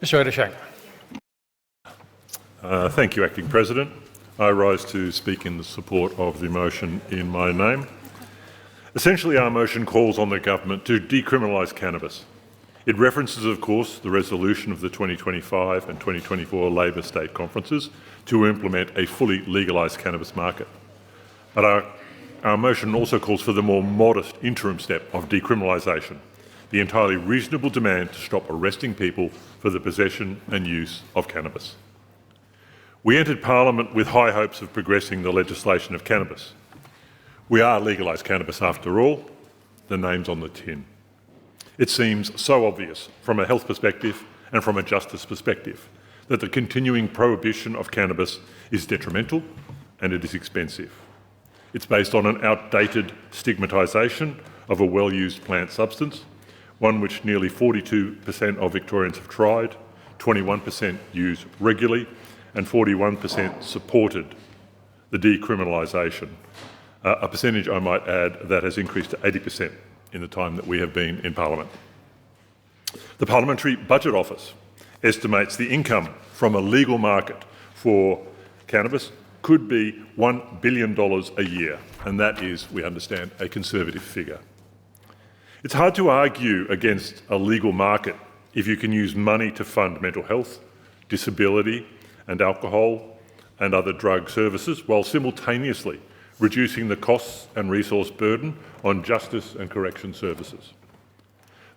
Mr Ettershank. Thank you, Acting President. I rise to speak in support of the motion in my name. Essentially, our motion calls on the government to decriminalise cannabis. It references, of course, the resolution of the 2025 and 2024 Labor State Conferences to implement a fully legalised cannabis market. But our motion also calls for the more modest interim step of decriminalisation, the entirely reasonable demand to stop arresting people for the possession and use of cannabis. We entered Parliament with high hopes of progressing the legislation of cannabis. We are Legalise Cannabis after all, the name's on the tin. It seems so obvious from a health perspective and from a justice perspective that the continuing prohibition of cannabis is detrimental and it is expensive. It's based on an outdated stigmatisation of a well-used plant substance, one which nearly 42% of Victorians have tried, 21% use regularly, and 41% supported the decriminalisation, a percentage, I might add, that has increased to 80% in the time that we have been in Parliament. The Parliamentary Budget Office estimates the income from a legal market for cannabis could be $1 billion a year, and that is, we understand, a conservative figure. It's hard to argue against a legal market if you can use money to fund mental health, disability and alcohol and other drug services while simultaneously reducing the costs and resource burden on justice and correction services.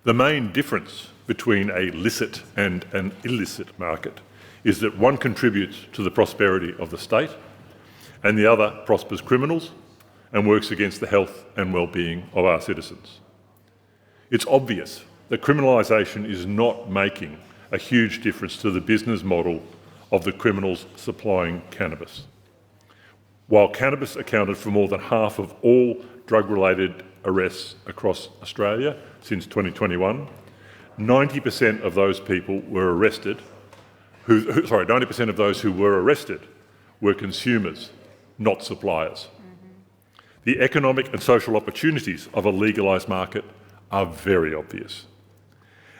The main difference between a licit and an illicit market is that one contributes to the prosperity of the state and the other prospers criminals and works against the health and well-being of our citizens. It's obvious that criminalisation is not making a huge difference to the business model of the criminals supplying cannabis. While cannabis accounted for more than half of all drug-related arrests across Australia since 2021, 90% of those people were arrested, 90% of those who were arrested were consumers, not suppliers. The economic and social opportunities of a legalised market are very obvious,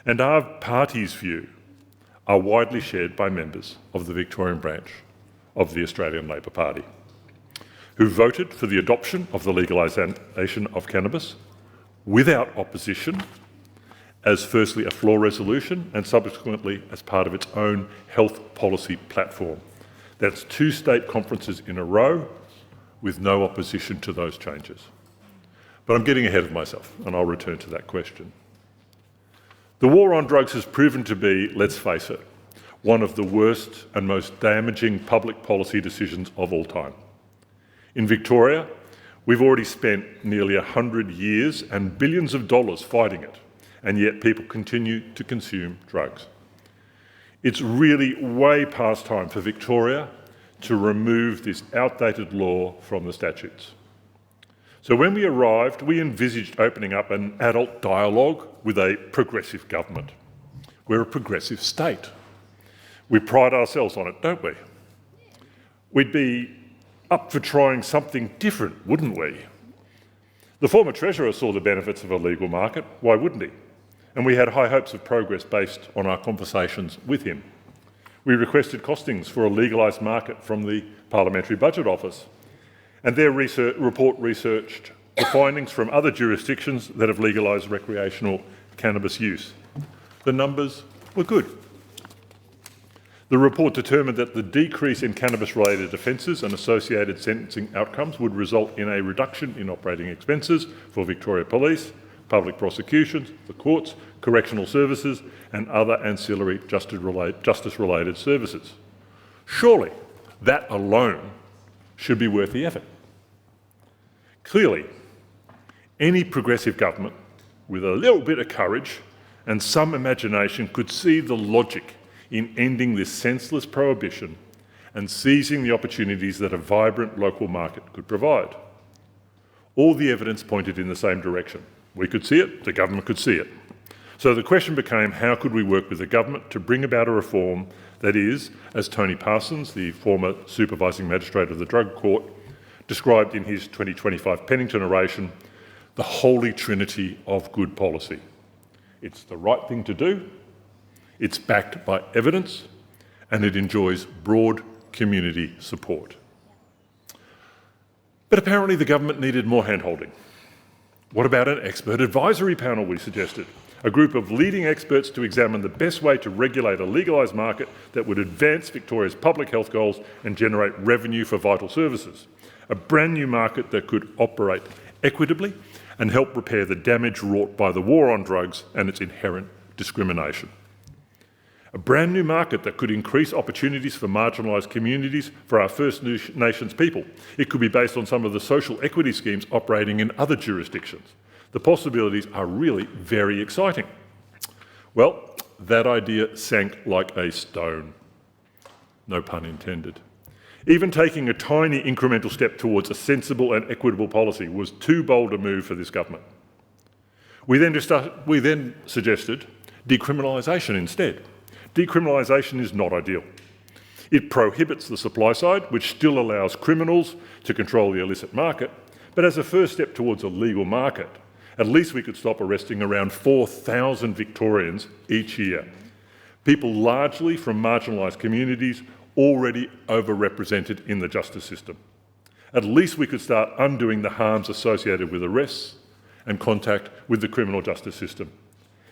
and our party's view are widely shared by members of the Victorian branch of the Australian Labor Party, who voted for the adoption of the legalisation of cannabis without opposition as firstly a floor resolution and subsequently as part of its own health policy platform. That's 2 state conferences in a row with no opposition to those changes. But I'm getting ahead of myself, and I'll return to that question. The war on drugs has proven to be, let's face it, one of the worst and most damaging public policy decisions of all time. In Victoria, we've already spent nearly 100 years and billions of dollars fighting it, and yet people continue to consume drugs. It's really way past time for Victoria to remove this outdated law from the statutes. So when we arrived, we envisaged opening up an adult dialogue with a progressive government. We're a progressive state. We pride ourselves on it, don't we? We'd be up for trying something different, wouldn't we? The former Treasurer saw the benefits of a legal market, why wouldn't he? And we had high hopes of progress based on our conversations with him. We requested costings for a legalised market from the Parliamentary Budget Office, and their report researched the findings from other jurisdictions that have legalised recreational cannabis use. The numbers were good. The report determined that the decrease in cannabis-related offences and associated sentencing outcomes would result in a reduction in operating expenses for Victoria Police, public prosecutions, the courts, correctional services and other ancillary justice-related services. Surely that alone should be worth the effort. Clearly, any progressive government with a little bit of courage and some imagination could see the logic in ending this senseless prohibition and seizing the opportunities that a vibrant local market could provide. All the evidence pointed in the same direction. We could see it, the government could see it. So the question became, how could we work with the government to bring about a reform that is, as Tony Parsons, the former supervising magistrate of the Drug Court, described in his 2025 Pennington oration, the holy trinity of good policy. It's the right thing to do, It's backed by evidence and it enjoys broad community support. But apparently the government needed more handholding. What about an expert advisory panel, we suggested? A group of leading experts to examine the best way to regulate a legalised market that would advance Victoria's public health goals and generate revenue for vital services. A brand new market that could operate equitably and help repair the damage wrought by the war on drugs and its inherent discrimination. A brand new market that could increase opportunities for marginalised communities for our First Nations people. It could be based on some of the social equity schemes operating in other jurisdictions. The possibilities are really very exciting. Well, that idea sank like a stone. No pun intended. Even taking a tiny incremental step towards a sensible and equitable policy was too bold a move for this government. We then suggested decriminalisation instead. Decriminalisation is not ideal. It prohibits the supply side, which still allows criminals to control the illicit market, but as a first step towards a legal market, at least we could stop arresting around 4,000 Victorians each year, people largely from marginalised communities already overrepresented in the justice system. At least we could start undoing the harms associated with arrests and contact with the criminal justice system.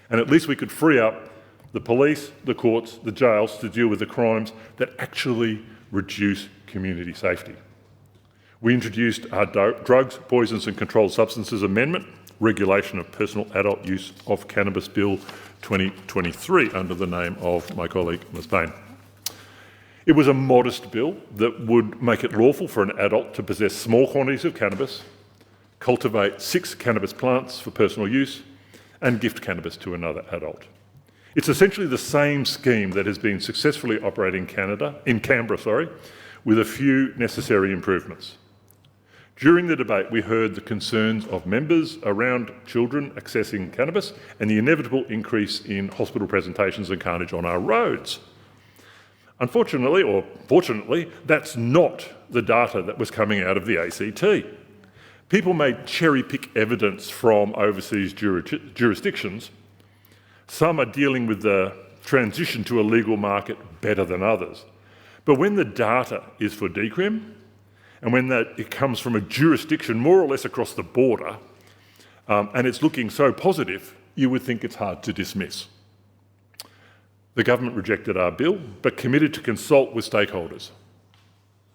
And at least we could free up the police, the courts, the jails to deal with the crimes that actually reduce community safety. We introduced our Drugs, Poisons and Controlled Substances Amendment, Regulation of Personal Adult Use of Cannabis Bill 2023 under the name of my colleague Ms Bain. It was a modest bill that would make it lawful for an adult to possess small quantities of cannabis, cultivate 6 cannabis plants for personal use, and gift cannabis to another adult. It's essentially the same scheme that has been successfully operating in Canberra, with a few necessary improvements. During the debate, we heard the concerns of members around children accessing cannabis and the inevitable increase in hospital presentations and carnage on our roads. Unfortunately, or fortunately, that's not the data that was coming out of the ACT. People may cherry-pick evidence from overseas jurisdictions. Some are dealing with the transition to a legal market better than others. But when the data is for decrim, and when it comes from a jurisdiction more or less across the border, and it's looking so positive, you would think it's hard to dismiss. The government rejected our bill, but committed to consult with stakeholders.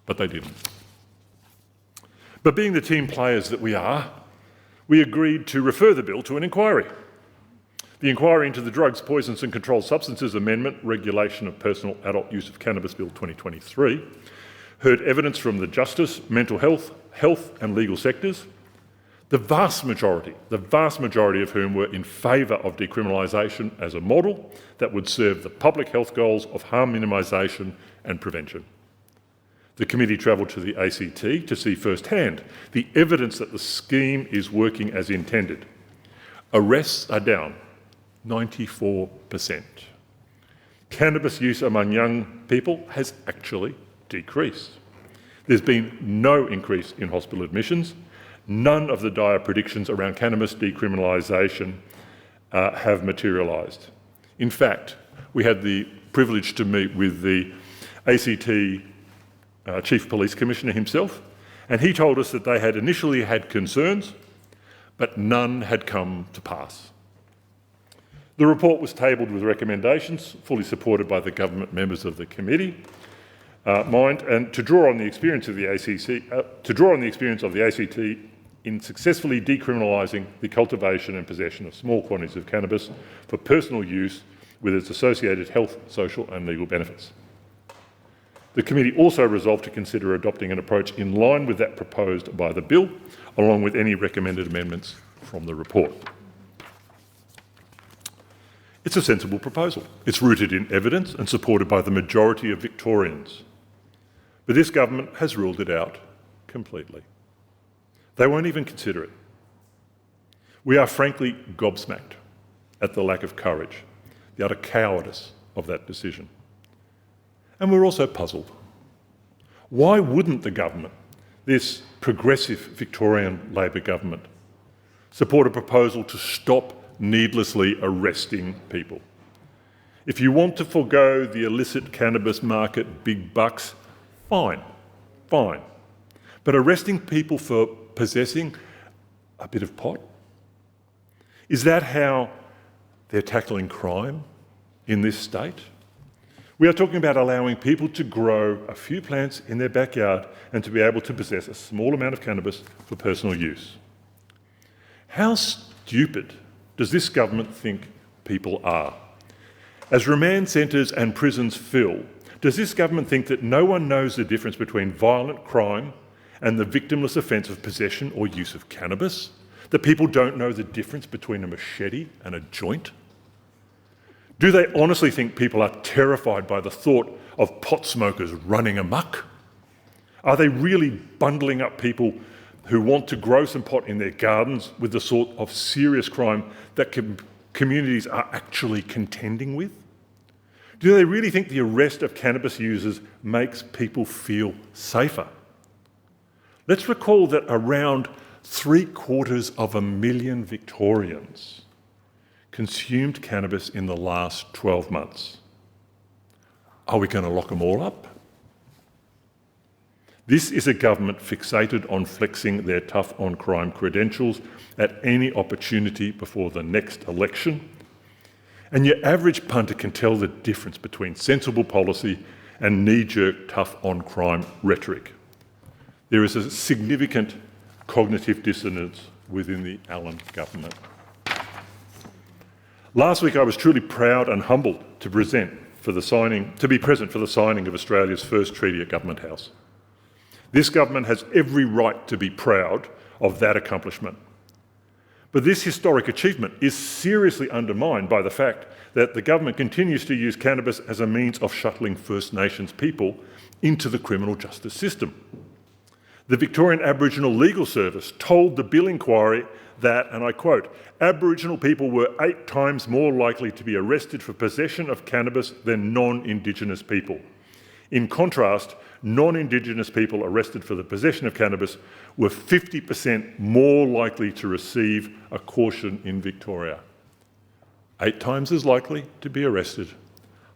But they didn't. But being the team players that we are, we agreed to refer the bill to an inquiry. The inquiry into the Drugs, Poisons and Controlled Substances Amendment, Regulation of Personal Adult Use of Cannabis Bill 2023, heard evidence from the justice, mental health and legal sectors, the vast majority of whom were in favour of decriminalisation as a model that would serve the public health goals of harm minimisation and prevention. The committee travelled to the ACT to see firsthand the evidence that the scheme is working as intended. Arrests are down 94%. Cannabis use among young people has actually decreased. There's been no increase in hospital admissions. None of the dire predictions around cannabis decriminalisation have materialised. In fact, we had the privilege to meet with the ACT Chief Police Commissioner himself, and he told us that they had initially had concerns, but none had come to pass. The report was tabled with recommendations, fully supported by the government members of the committee, and to draw on the experience of the ACT in successfully decriminalising the cultivation and possession of small quantities of cannabis for personal use with its associated health, social and legal benefits. The committee also resolved to consider adopting an approach in line with that proposed by the bill, along with any recommended amendments from the report. It's a sensible proposal. It's rooted in evidence and supported by the majority of Victorians. But this government has ruled it out completely. They won't even consider it. We are frankly gobsmacked at the lack of courage, the utter cowardice of that decision. And we're also puzzled. Why wouldn't the government, this progressive Victorian Labor government, support a proposal to stop needlessly arresting people? If you want to forego the illicit cannabis market big bucks, fine. But arresting people for possessing a bit of pot? Is that how they're tackling crime in this state? We are talking about allowing people to grow a few plants in their backyard and to be able to possess a small amount of cannabis for personal use. How stupid does this government think people are? As remand centres and prisons fill, does this government think that no one knows the difference between violent crime and the victimless offence of possession or use of cannabis? That people don't know the difference between a machete and a joint? Do they honestly think people are terrified by the thought of pot smokers running amok? Are they really bundling up people who want to grow some pot in their gardens with the sort of serious crime that communities are actually contending with? Do they really think the arrest of cannabis users makes people feel safer? Let's recall that around 750,000 Victorians consumed cannabis in the last 12 months. Are we going to lock them all up? This is a government fixated on flexing their tough on crime credentials at any opportunity before the next election. And your average punter can tell the difference between sensible policy and knee-jerk tough on crime rhetoric. There is a significant cognitive dissonance within the Allan Government. Last week I was truly proud and humbled to be present for the signing of Australia's first treaty at Government House. This government has every right to be proud of that accomplishment. But this historic achievement is seriously undermined by the fact that the government continues to use cannabis as a means of shuttling First Nations people into the criminal justice system. The Victorian Aboriginal Legal Service told the Bill Inquiry that, and I quote, Aboriginal people were 8 times more likely to be arrested for possession of cannabis than non-Indigenous people. In contrast, non-Indigenous people arrested for the possession of cannabis were 50% more likely to receive a caution in Victoria. 8 times as likely to be arrested,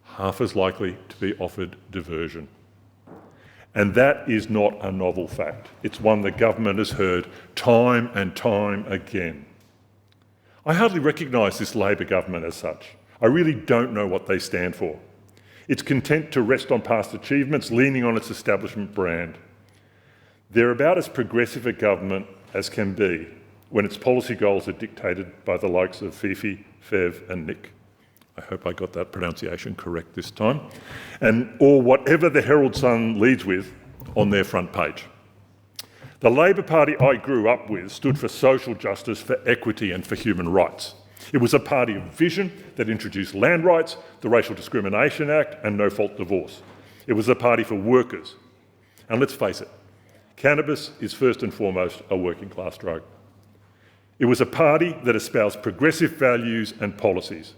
half as likely to be offered diversion. And that is not a novel fact. It's one the government has heard time and time again. I hardly recognise this Labor government as such. I really don't know what they stand for. It's content to rest on past achievements, leaning on its establishment brand. They're about as progressive a government as can be when its policy goals are dictated by the likes of Fifi, Fev and Nick. I hope I got that pronunciation correct this time. Or whatever the Herald Sun leads with on their front page. The Labor Party I grew up with stood for social justice, for equity and for human rights. It was a party of vision that introduced land rights, the Racial Discrimination Act and no-fault divorce. It was a party for workers. And let's face it, cannabis is first and foremost a working-class drug. It was a party that espoused progressive values and policies.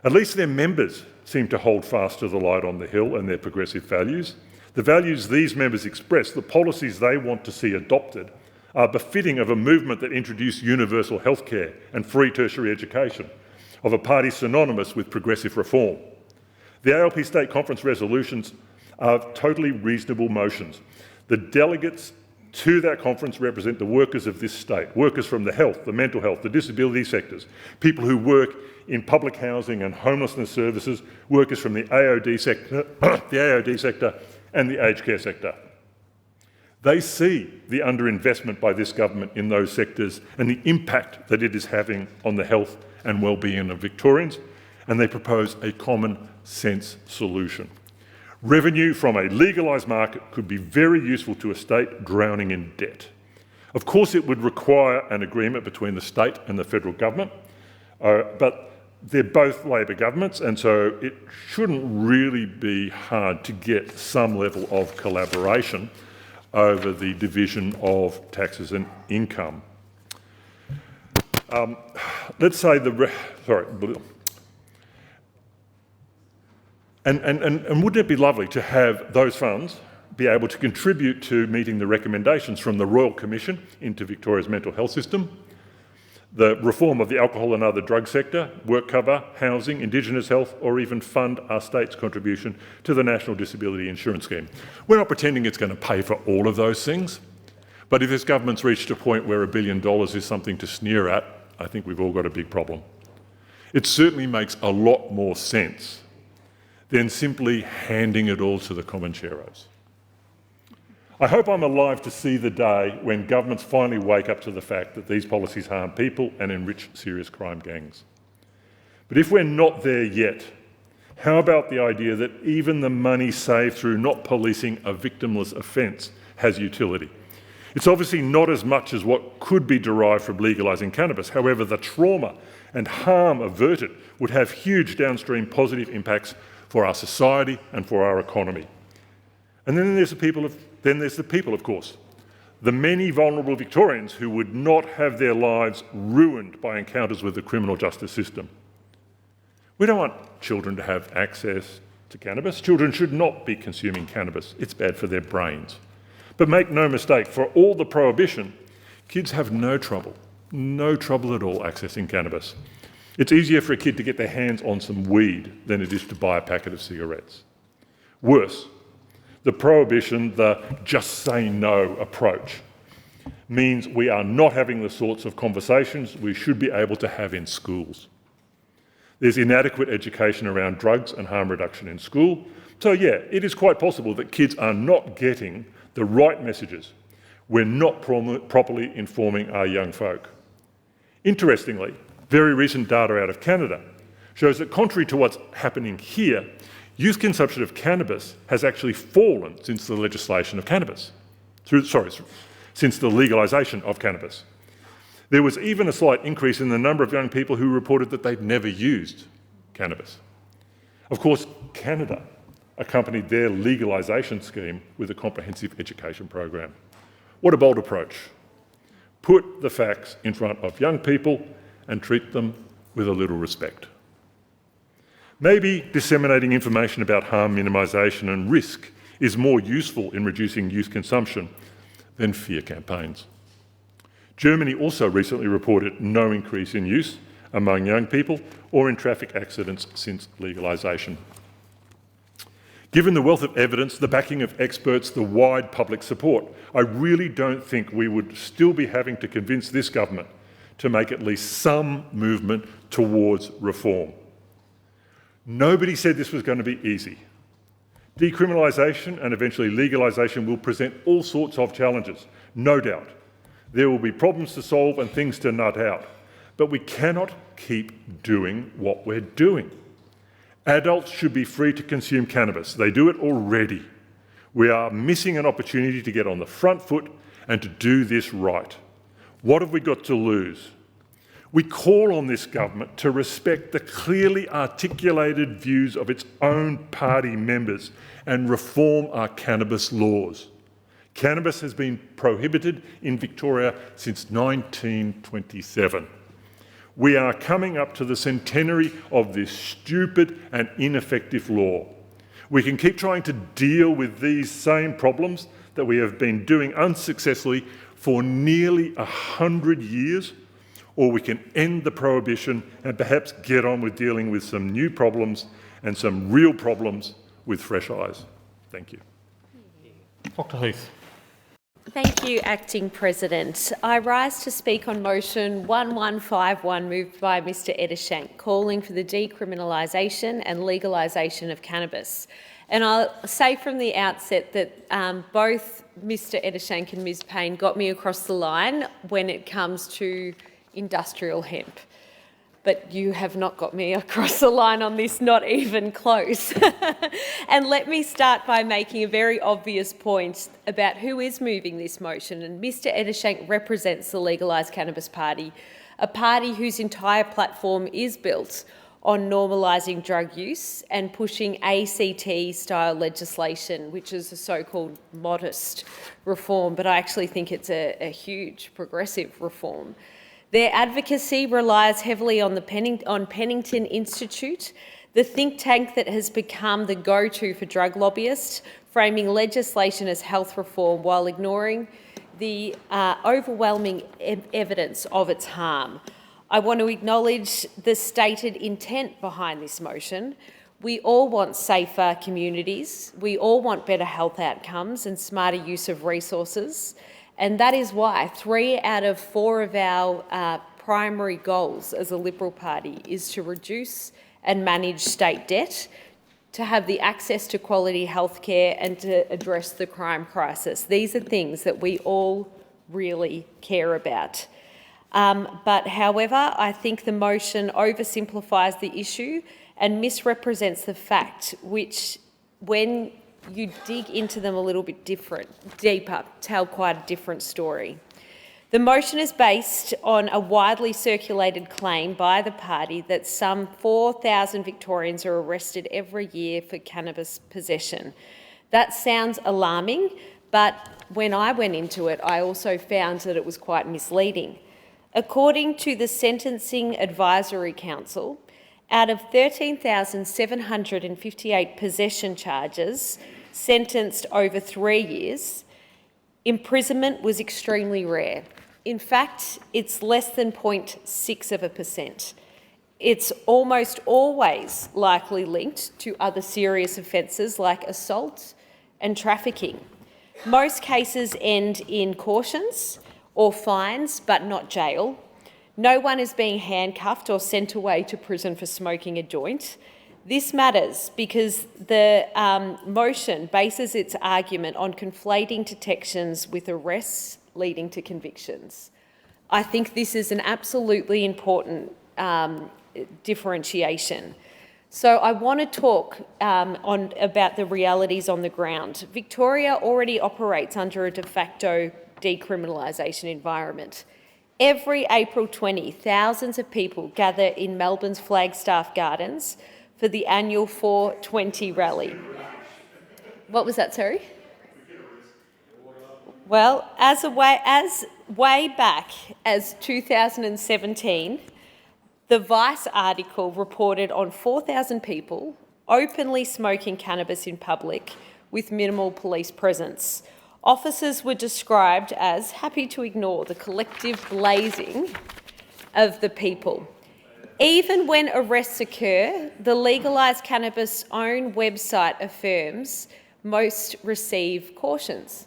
At least their members seem to hold fast to the light on the hill and their progressive values. The values these members express, the policies they want to see adopted, are befitting of a movement that introduced universal healthcare and free tertiary education, of a party synonymous with progressive reform. The ALP State Conference resolutions are totally reasonable motions. The delegates to that conference represent the workers of this state, workers from the health, the mental health, the disability sectors, people who work in public housing and homelessness services, workers from the AOD sector, and the aged care sector. They see the underinvestment by this government in those sectors and the impact that it is having on the health and well-being of Victorians, and they propose a common sense solution. Revenue from a legalised market could be very useful to a state drowning in debt. Of course, it would require an agreement between the state and the federal government, but they're both Labor governments, and so it shouldn't really be hard to get some level of collaboration over the division of taxes and income. Let's say and wouldn't it be lovely to have those funds be able to contribute to meeting the recommendations from the Royal Commission into Victoria's mental health system, the reform of the alcohol and other drug sector, work cover, housing, Indigenous health, or even fund our state's contribution to the National Disability Insurance Scheme. We're not pretending it's going to pay for all of those things, but if this government's reached a point where $1 billion is something to sneer at, I think we've all got a big problem. It certainly makes a lot more sense than simply handing it all to the Comancheros. I hope I'm alive to see the day when governments finally wake up to the fact that these policies harm people and enrich serious crime gangs. But if we're not there yet, how about the idea that even the money saved through not policing a victimless offence has utility? It's obviously not as much as what could be derived from legalising cannabis. However, the trauma and harm averted would have huge downstream positive impacts for our society and for our economy. And then there's the people, of course, the many vulnerable Victorians who would not have their lives ruined by encounters with the criminal justice system. We don't want children to have access to cannabis. Children should not be consuming cannabis. It's bad for their brains. But make no mistake, for all the prohibition, kids have no trouble at all accessing cannabis. It's easier for a kid to get their hands on some weed than it is to buy a packet of cigarettes. Worse, the prohibition, the just say no approach, means we are not having the sorts of conversations we should be able to have in schools. There's inadequate education around drugs and harm reduction in school. So yeah, it is quite possible that kids are not getting the right messages. We're not properly informing our young folk. Interestingly, very recent data out of Canada shows that contrary to what's happening here, youth consumption of cannabis has actually fallen since the legislation of cannabis. Since the legalisation of cannabis. There was even a slight increase in the number of young people who reported that they'd never used cannabis. Of course, Canada accompanied their legalisation scheme with a comprehensive education program. What a bold approach. Put the facts in front of young people and treat them with a little respect. Maybe disseminating information about harm minimisation and risk is more useful in reducing youth consumption than fear campaigns. Germany also recently reported no increase in use among young people or in traffic accidents since legalisation. Given the wealth of evidence, the backing of experts, the wide public support, I really don't think we would still be having to convince this government to make at least some movement towards reform. Nobody said this was going to be easy. Decriminalisation and eventually legalisation will present all sorts of challenges, no doubt. There will be problems to solve and things to nut out, but we cannot keep doing what we're doing. Adults should be free to consume cannabis. They do it already. We are missing an opportunity to get on the front foot and to do this right. What have we got to lose? We call on this government to respect the clearly articulated views of its own party members and reform our cannabis laws. Cannabis has been prohibited in Victoria since 1927. We are coming up to the centenary of this stupid and ineffective law. We can keep trying to deal with these same problems that we have been doing unsuccessfully for nearly 100 years, or we can end the prohibition and perhaps get on with dealing with some new problems and some real problems with fresh eyes. Thank you. Dr. Heath. Thank you, Acting President. I rise to speak on motion 1151 moved by Mr Ettershank, calling for the decriminalisation and legalisation of cannabis. And I'll say from the outset that both Mr Ettershank and Ms Payne got me across the line when it comes to industrial hemp. But you have not got me across the line on this, not even close. And let me start by making a very obvious point about who is moving this motion. And Mr Ettershank represents the Legalise Cannabis Party, a party whose entire platform is built on normalising drug use and pushing ACT-style legislation, which is a so-called modest reform, but I actually think it's a huge progressive reform. Their advocacy relies heavily on Pennington Institute, the think tank that has become the go-to for drug lobbyists, framing legislation as health reform while ignoring the overwhelming evidence of its harm. I want to acknowledge the stated intent behind this motion. We all want safer communities. We all want better health outcomes and smarter use of resources. And that is why 3 out of 4 of our primary goals as a Liberal Party is to reduce and manage state debt, to have the access to quality healthcare and to address the crime crisis. These are things that we all really care about. But however, I think the motion oversimplifies the issue and misrepresents the fact, which, when you dig into them a little bit deeper, tell quite a different story. The motion is based on a widely circulated claim by the party that some 4,000 Victorians are arrested every year for cannabis possession. That sounds alarming, but when I went into it, I also found that it was quite misleading. According to the Sentencing Advisory Council, out of 13,758 possession charges sentenced over 3 years, imprisonment was extremely rare. In fact, it's less than 0.6%. It's almost always likely linked to other serious offences like assault and trafficking. Most cases end in cautions or fines, but not jail. No one is being handcuffed or sent away to prison for smoking a joint. This matters because the motion bases its argument on conflating detections with arrests leading to convictions. I think this is an absolutely important differentiation. So I want to talk about the realities on the ground. Victoria already operates under a de facto decriminalisation environment. Every April 20, thousands of people gather in Melbourne's Flagstaff Gardens for the annual 420 rally. What was that, sorry? Well, as way back as 2017, the Vice article reported on 4,000 people openly smoking cannabis in public with minimal police presence. Officers were described as happy to ignore the collective blazing of the people. Even when arrests occur, the Legalise Cannabis own website affirms most receive cautions.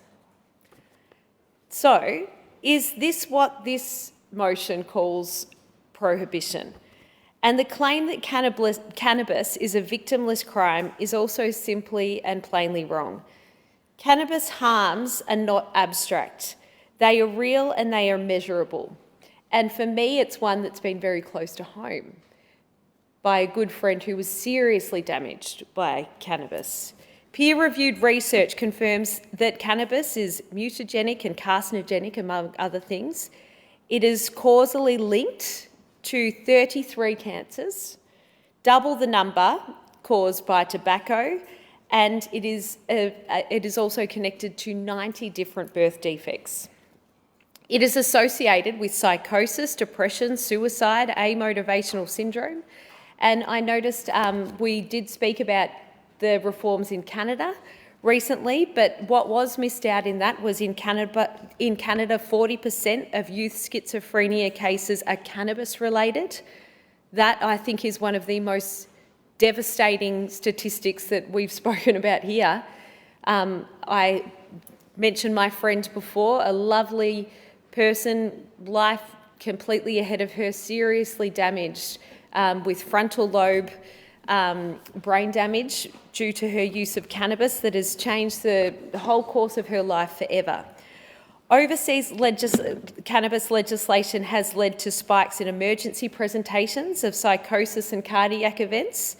So, is this what this motion calls prohibition? And the claim that cannabis is a victimless crime is also simply and plainly wrong. Cannabis harms are not abstract. They are real and they are measurable. And for me, it's one that's been very close to home by a good friend who was seriously damaged by cannabis. Peer-reviewed research confirms that cannabis is mutagenic and carcinogenic, among other things. It is causally linked to 33 cancers, double the number caused by tobacco, and it is also connected to 90 different birth defects. It is associated with psychosis, depression, suicide, amotivational syndrome, and I noticed we did speak about the reforms in Canada recently, but what was missed out in that was in Canada, 40% of youth schizophrenia cases are cannabis-related. That, I think, is one of the most devastating statistics that we've spoken about here. I mentioned my friend before, a lovely person, life completely ahead of her, seriously damaged with frontal lobe brain damage due to her use of cannabis that has changed the whole course of her life forever. Overseas cannabis legislation has led to spikes in emergency presentations of psychosis and cardiac events.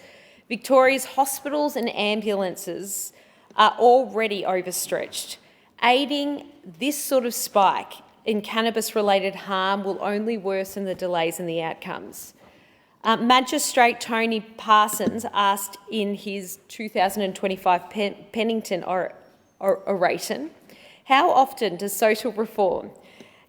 Victoria's hospitals and ambulances are already overstretched. Aiding this sort of spike in cannabis-related harm will only worsen the delays in the outcomes. Magistrate Tony Parsons asked in his 2025 Pennington oration, how often does social reform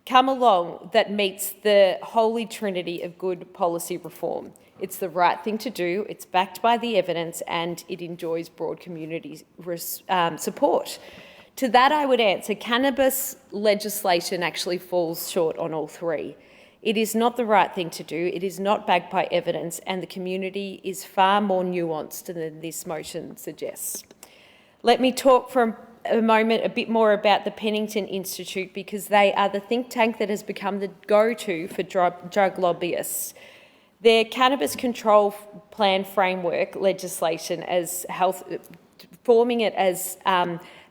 come along that meets the holy trinity of good policy reform? It's the right thing to do, it's backed by the evidence, and it enjoys broad community support. To that I would answer, cannabis legislation actually falls short on all three. It is not the right thing to do. It is not backed by evidence, and the community is far more nuanced than this motion suggests. Let me talk for a moment a bit more about the Pennington Institute, because they are the think tank that has become the go-to for drug lobbyists. Their cannabis control plan framework legislation as forming it as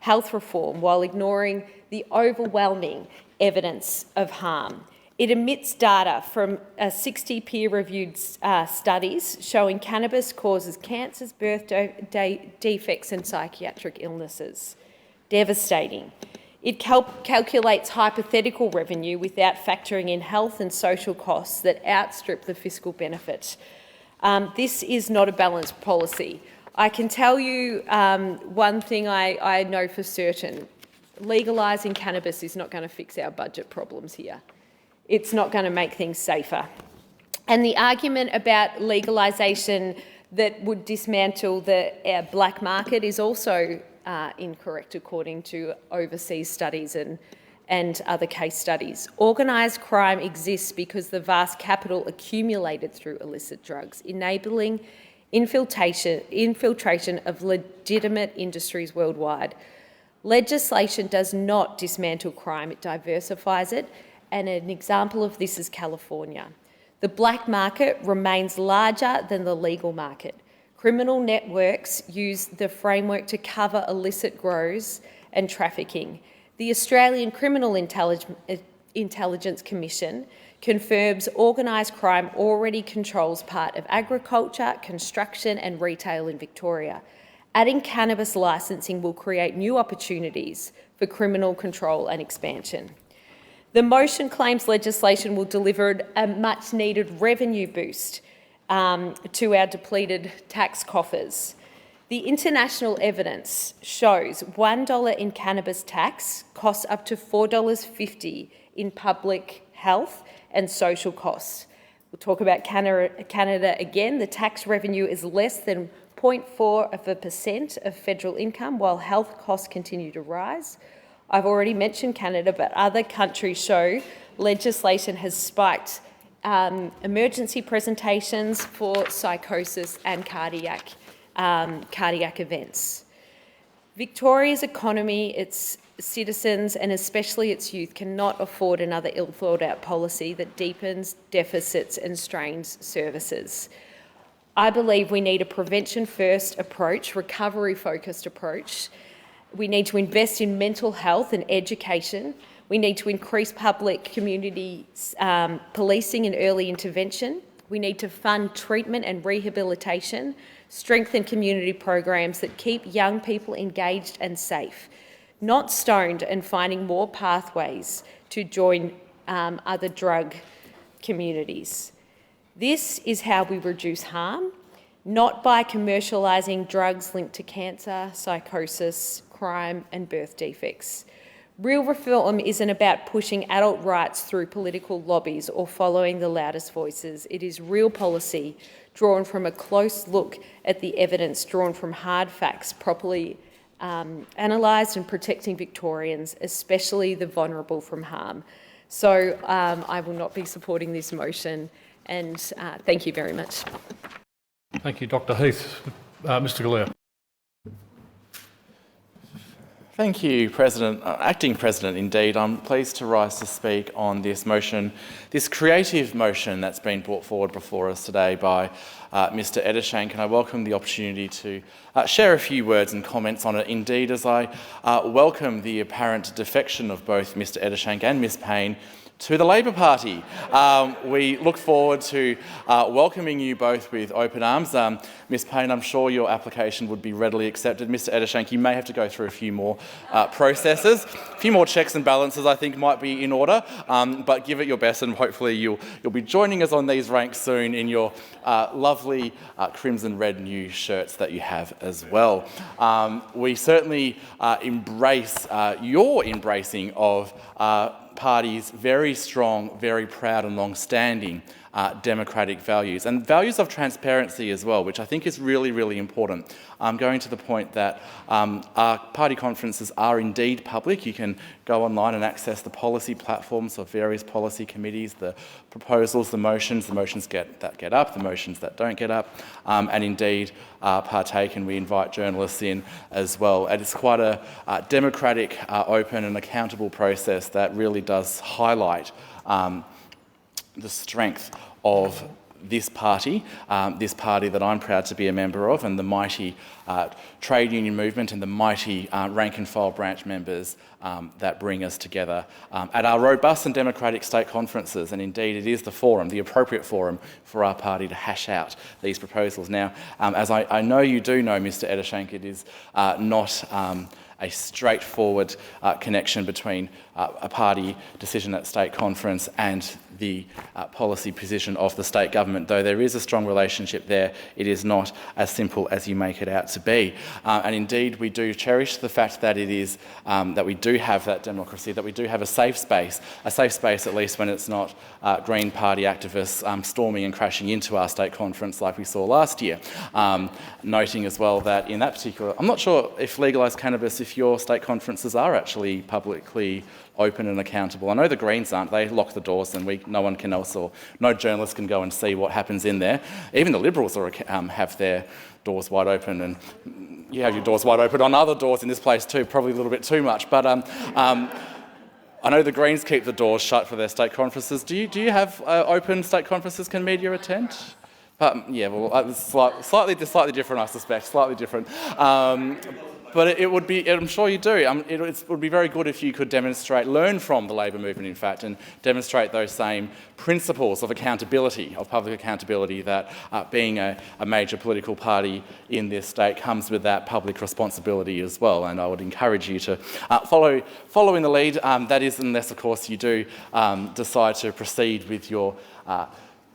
health reform while ignoring the overwhelming evidence of harm. It omits data from 60 peer-reviewed studies showing cannabis causes cancers, birth defects and psychiatric illnesses. Devastating. It calculates hypothetical revenue without factoring in health and social costs that outstrip the fiscal benefit. This is not a balanced policy. I can tell you one thing I know for certain. Legalising cannabis is not going to fix our budget problems here. It's not going to make things safer. And the argument about legalisation that would dismantle the black market is also incorrect according to overseas studies and other case studies. Organised crime exists because the vast capital accumulated through illicit drugs, enabling infiltration of legitimate industries worldwide. Legislation does not dismantle crime, it diversifies it, and an example of this is California. The black market remains larger than the legal market. Criminal networks use the framework to cover illicit grows and trafficking. The Australian Criminal Intelligence Commission confirms organised crime already controls part of agriculture, construction and retail in Victoria. Adding cannabis licensing will create new opportunities for criminal control and expansion. The motion claims legislation will deliver a much-needed revenue boost to our depleted tax coffers. The international evidence shows $1 in cannabis tax costs up to $4.50 in public health and social costs. We'll talk about Canada again. The tax revenue is less than 0.4% of federal income, while health costs continue to rise. I've already mentioned Canada, but other countries show legislation has spiked emergency presentations for psychosis and cardiac events. Victoria's economy, its citizens and especially its youth cannot afford another ill-thought-out policy that deepens deficits and strains services. I believe we need a prevention-first approach, recovery-focused approach. We need to invest in mental health and education. We need to increase public community policing and early intervention. We need to fund treatment and rehabilitation, strengthen community programs that keep young people engaged and safe, not stoned and finding more pathways to join other drug communities. This is how we reduce harm, not by commercialising drugs linked to cancer, psychosis, crime and birth defects. Real reform isn't about pushing adult rights through political lobbies or following the loudest voices. It is real policy drawn from a close look at the evidence, drawn from hard facts, properly analysed and protecting Victorians, especially the vulnerable, from harm. So I will not be supporting this motion, and thank you very much. Thank you, Dr Heath. Mr Galea. Thank you, President. Acting President, indeed. I'm pleased to rise to speak on this motion, this creative motion that's been brought forward before us today by Mr Ettershank, and I welcome the opportunity to share a few words and comments on it. Indeed, as I welcome the apparent defection of both Mr Ettershank and Ms Payne to the Labor Party. We look forward to welcoming you both with open arms. Ms Payne, I'm sure your application would be readily accepted. Mr Ettershank, you may have to go through a few more processes. A few more checks and balances, I think, might be in order, but give it your best and hopefully you'll be joining us on these ranks soon in your lovely crimson red new shirts that you have as well. We certainly embrace your embracing of parties very strong, very proud and long-standing democratic values and values of transparency as well, which I think is really, really important. Going to the point that our party conferences are indeed public. You can go online and access the policy platforms of various policy committees, the proposals, the motions that get up, the motions that don't get up, and indeed partake, and we invite journalists in as well. And it's quite a democratic, open and accountable process that really does highlight the strength of this party that I'm proud to be a member of, and the mighty trade union movement and the mighty rank and file branch members that bring us together at our robust and democratic state conferences. And indeed, it is the forum, the appropriate forum for our party to hash out these proposals. Now, as I know you do know, Mr. Ettershank, it is not a straightforward connection between a party decision at state conference and the policy position of the state government. Though there is a strong relationship there, it is not as simple as you make it out to be. And indeed, we do cherish the fact that it is that we do have that democracy, that we do have a safe space at least when it's not Green Party activists storming and crashing into our state conference like we saw last year. Noting as well that in that particular, I'm not sure if Legalise Cannabis, if your state conferences are actually publicly open and accountable. I know the Greens aren't. They lock the doors and no one can else, or no journalist can go and see what happens in there. Even the Liberals have their doors wide open, and you have your doors wide open on other doors in this place too, probably a little bit too much. But I know the Greens keep the doors shut for their state conferences. Do you have open state conferences? Can media attend? Yeah, well, it's slightly different, I suspect, slightly different. But it would be, I'm sure you do, it would be very good if you could learn from the Labor movement, in fact, and demonstrate those same principles of accountability, of public accountability, that being a major political party in this state comes with that public responsibility as well. And I would encourage you to follow in the lead. That is, unless, of course, you do decide to proceed with your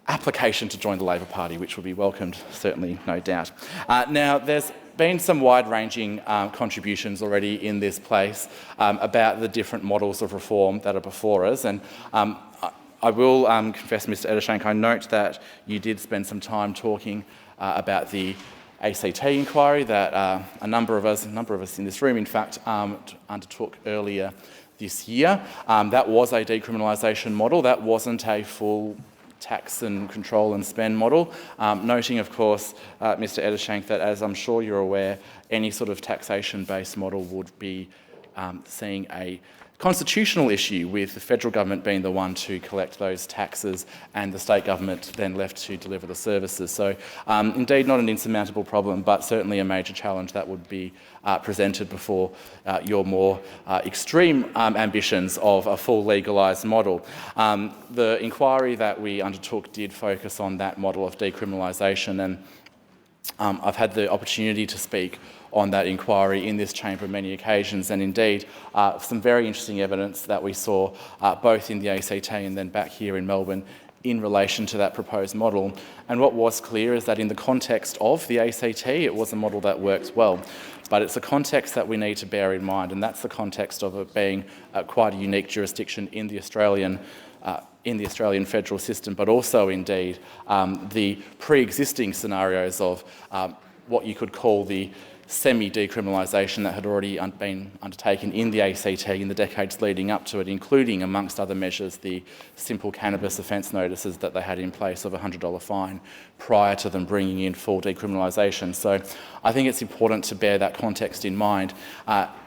application to join the Labor Party, which will be welcomed, certainly, no doubt. Now, there's been some wide-ranging contributions already in this place about the different models of reform that are before us, and I will confess, Mr. Ettershank, I note that you did spend some time talking about the ACT inquiry that a number of us in this room, in fact, undertook earlier this year. That was a decriminalisation model. That wasn't a full tax and control and spend model. Noting, of course, Mr. Ettershank, that as I'm sure you're aware, any sort of taxation-based model would be seeing a constitutional issue with the federal government being the one to collect those taxes and the state government then left to deliver the services. So indeed not an insurmountable problem, but certainly a major challenge that would be presented before your more extreme ambitions of a full legalised model. The inquiry that we undertook did focus on that model of decriminalisation, and I've had the opportunity to speak on that inquiry in this chamber on many occasions, and indeed some very interesting evidence that we saw both in the ACT and then back here in Melbourne in relation to that proposed model. And what was clear is that in the context of the ACT, it was a model that works well. But it's a context that we need to bear in mind, and that's the context of it being quite a unique jurisdiction in the Australian federal system, but also indeed the pre-existing scenarios of what you could call the semi-decriminalisation that had already been undertaken in the ACT in the decades leading up to it, including, amongst other measures, the simple cannabis offence notices that they had in place of a $100 fine prior to them bringing in full decriminalisation. So I think it's important to bear that context in mind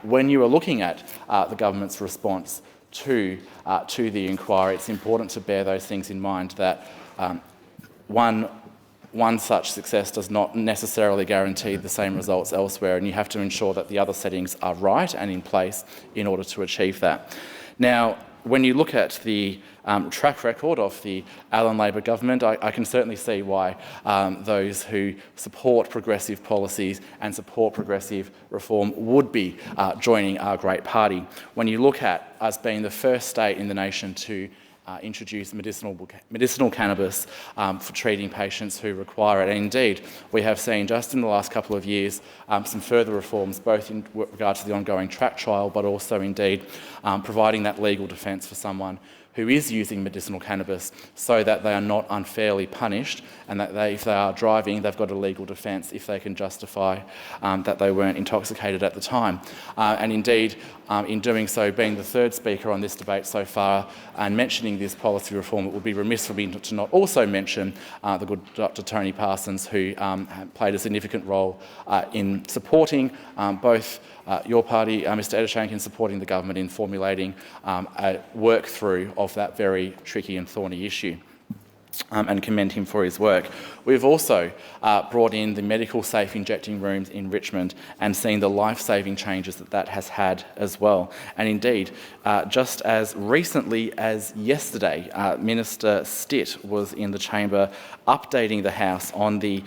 when you are looking at the government's response to the inquiry. It's important to bear those things in mind, that one such success does not necessarily guarantee the same results elsewhere, and you have to ensure that the other settings are right and in place in order to achieve that. Now, when you look at the track record of the Allan Labor government, I can certainly see why those who support progressive policies and support progressive reform would be joining our great party. When you look at us being the first state in the nation to introduce medicinal cannabis for treating patients who require it. And indeed, we have seen just in the last couple of years some further reforms, both in regard to the ongoing track trial, but also indeed providing that legal defence for someone who is using medicinal cannabis so that they are not unfairly punished, and that if they are driving, they've got a legal defence if they can justify that they weren't intoxicated at the time. And indeed, in doing so, being the third speaker on this debate so far and mentioning this policy reform, it would be remiss for me to not also mention the good Dr. Tony Parsons, who played a significant role in supporting both your party, Mr Ettershank, in supporting the government in formulating a work through of that very tricky and thorny issue, and commend him for his work. We've also brought in the medical safe injecting rooms in Richmond and seen the life-saving changes that has had as well. And indeed, just as recently as yesterday, Minister Stitt was in the chamber updating the House on the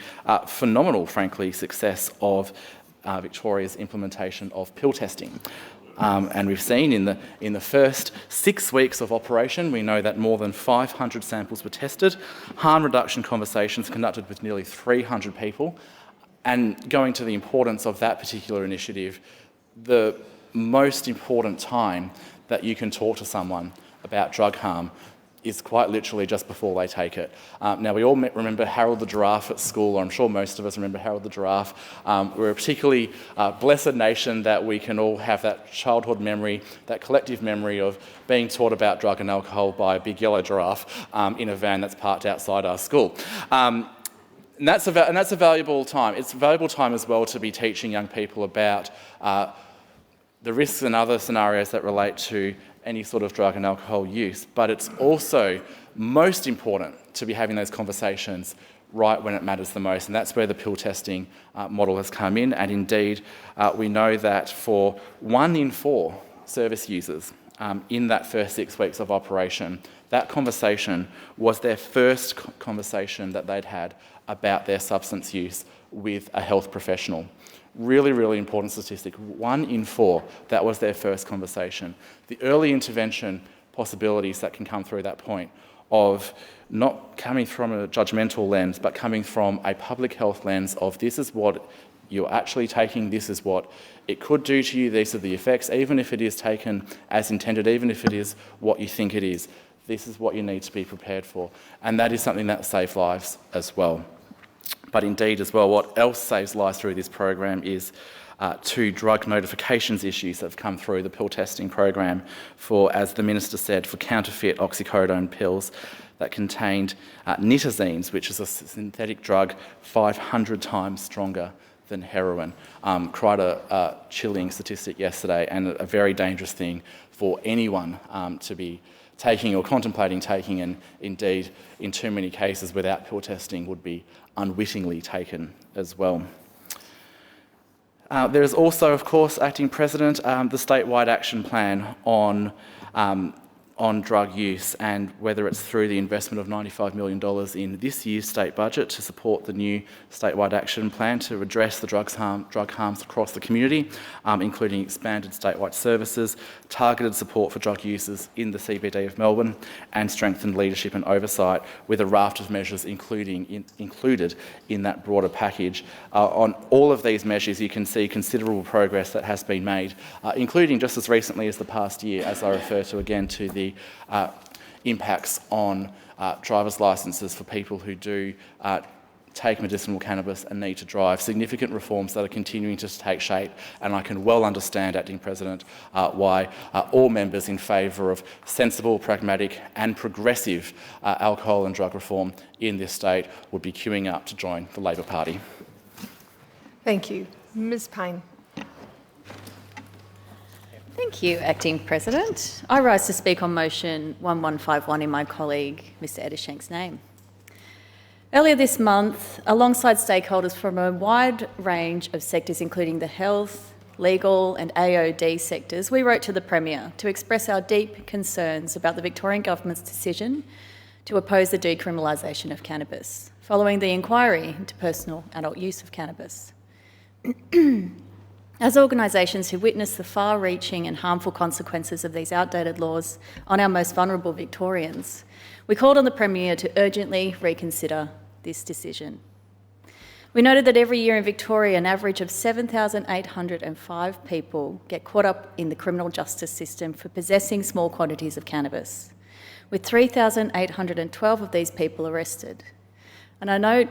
phenomenal, frankly, success of Victoria's implementation of pill testing. And we've seen in the first 6 weeks of operation, we know that more than 500 samples were tested, harm reduction conversations conducted with nearly 300 people. And going to the importance of that particular initiative, the most important time that you can talk to someone about drug harm is quite literally just before they take it. Now, we all remember Harold the Giraffe at school, or I'm sure most of us remember Harold the Giraffe. We're a particularly blessed nation that we can all have that childhood memory, that collective memory of being taught about drug and alcohol by a big yellow giraffe in a van that's parked outside our school. And that's a valuable time. It's a valuable time as well to be teaching young people about the risks and other scenarios that relate to any sort of drug and alcohol use, but it's also most important to be having those conversations right when it matters the most, and that's where the pill testing model has come in. And indeed, we know that for 1 in 4 service users in that first 6 weeks of operation, that conversation was their first conversation that they'd had about their substance use with a health professional. Really, really important statistic. 1 in 4, that was their first conversation. The early intervention possibilities that can come through that point of not coming from a judgmental lens, but coming from a public health lens of this is what you're actually taking, this is what it could do to you, these are the effects, even if it is taken as intended, even if it is what you think it is, this is what you need to be prepared for. And that is something that saves lives as well. But indeed as well, what else saves lives through this program is 2 drug notifications issues that have come through the pill testing program for, as the Minister said, for counterfeit oxycodone pills that contained nitazines, which is a synthetic drug 500 times stronger than heroin. Quite a chilling statistic yesterday, and a very dangerous thing for anyone to be taking or contemplating taking, and indeed in too many cases without pill testing would be unwittingly taken as well. There is also, of course, Acting President, the statewide action plan on drug use, and whether it's through the investment of $95 million in this year's state budget to support the new statewide action plan to address the drug harms across the community, including expanded statewide services, targeted support for drug users in the CBD of Melbourne, and strengthened leadership and oversight with a raft of measures included in that broader package. On all of these measures, you can see considerable progress that has been made, including just as recently as the past year, as I refer to again to the impacts on driver's licences for people who do take medicinal cannabis and need to drive. Significant reforms that are continuing to take shape, and I can well understand, Acting President, why all members in favour of sensible, pragmatic and progressive alcohol and drug reform in this state would be queuing up to join the Labor Party. Thank you. Ms Payne. Thank you, Acting President. I rise to speak on motion 1151 in my colleague Mr Ettershank's name. Earlier this month, alongside stakeholders from a wide range of sectors, including the health, legal and AOD sectors, we wrote to the Premier to express our deep concerns about the Victorian Government's decision to oppose the decriminalisation of cannabis, following the inquiry into personal adult use of cannabis. As organisations who witness the far-reaching and harmful consequences of these outdated laws on our most vulnerable Victorians, we called on the Premier to urgently reconsider this decision. We noted that every year in Victoria, an average of 7,805 people get caught up in the criminal justice system for possessing small quantities of cannabis. with 3,812 of these people arrested. And I note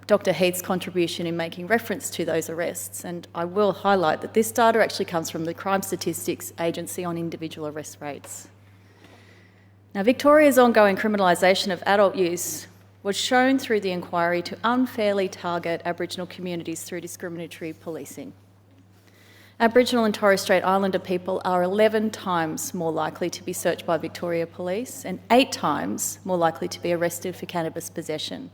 Dr. Heath's contribution in making reference to those arrests, and I will highlight that this data actually comes from the Crime Statistics Agency on individual arrest rates. Now, Victoria's ongoing criminalisation of adult use was shown through the inquiry to unfairly target Aboriginal communities through discriminatory policing. Aboriginal and Torres Strait Islander people are 11 times more likely to be searched by Victoria Police and 8 times more likely to be arrested for cannabis possession,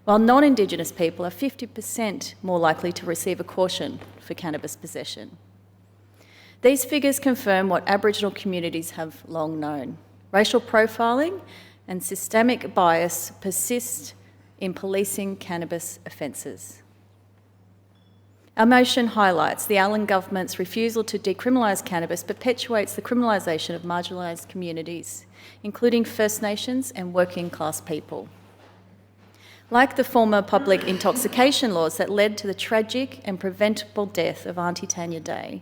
while non-Indigenous people are 50% more likely to receive a caution for cannabis possession. These figures confirm what Aboriginal communities have long known. Racial profiling and systemic bias persist in policing cannabis offences. Our motion highlights the Allan Government's refusal to decriminalise cannabis perpetuates the criminalisation of marginalised communities, including First Nations and working class people. Like the former public intoxication laws that led to the tragic and preventable death of Auntie Tanya Day,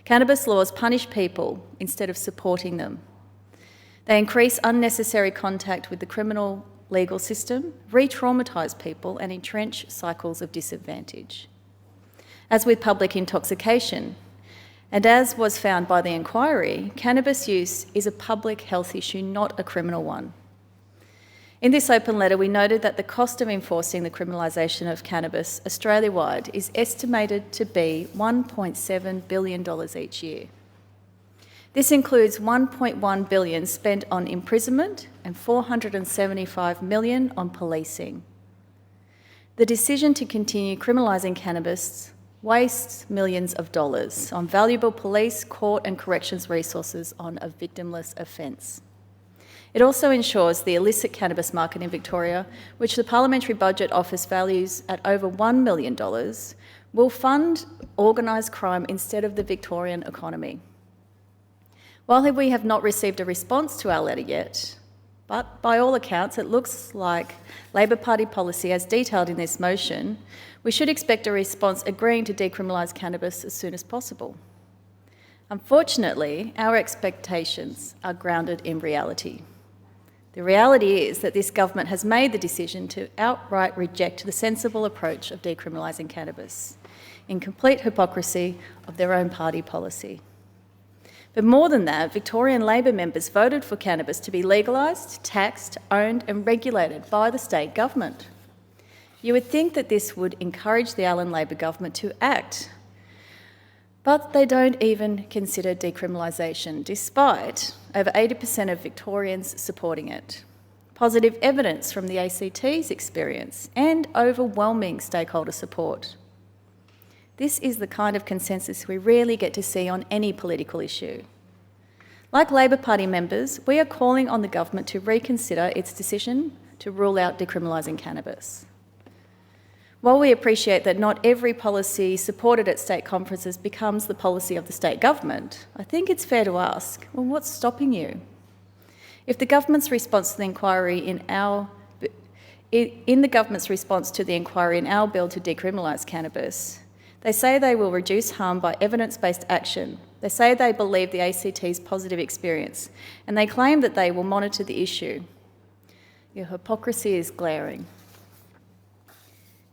cannabis laws punish people instead of supporting them. They increase unnecessary contact with the criminal legal system, re-traumatise people and entrench cycles of disadvantage. As with public intoxication, and as was found by the inquiry, cannabis use is a public health issue, not a criminal one. In this open letter, we noted that the cost of enforcing the criminalisation of cannabis Australia-wide is estimated to be $1.7 billion each year. This includes $1.1 billion spent on imprisonment and $475 million on policing. The decision to continue criminalising cannabis wastes millions of dollars on valuable police, court and corrections resources on a victimless offence. It also ensures the illicit cannabis market in Victoria, which the Parliamentary Budget Office values at over $1 million, will fund organised crime instead of the Victorian economy. While we have not received a response to our letter yet, but by all accounts it looks like Labor Party policy as detailed in this motion, we should expect a response agreeing to decriminalise cannabis as soon as possible. Unfortunately, our expectations are grounded in reality. The reality is that this government has made the decision to outright reject the sensible approach of decriminalising cannabis, in complete hypocrisy of their own party policy. But more than that, Victorian Labor members voted for cannabis to be legalised, taxed, owned and regulated by the state government. You would think that this would encourage the Allan Labor government to act, but they don't even consider decriminalisation, despite over 80% of Victorians supporting it. Positive evidence from the ACT's experience and overwhelming stakeholder support. This is the kind of consensus we rarely get to see on any political issue. Like Labor Party members, we are calling on the government to reconsider its decision to rule out decriminalising cannabis. While we appreciate that not every policy supported at state conferences becomes the policy of the state government, I think it's fair to ask, well, what's stopping you? If the government's response to the inquiry in our bill to decriminalise cannabis, they say they will reduce harm by evidence-based action. They say they believe the ACT's positive experience, and they claim that they will monitor the issue. Your hypocrisy is glaring.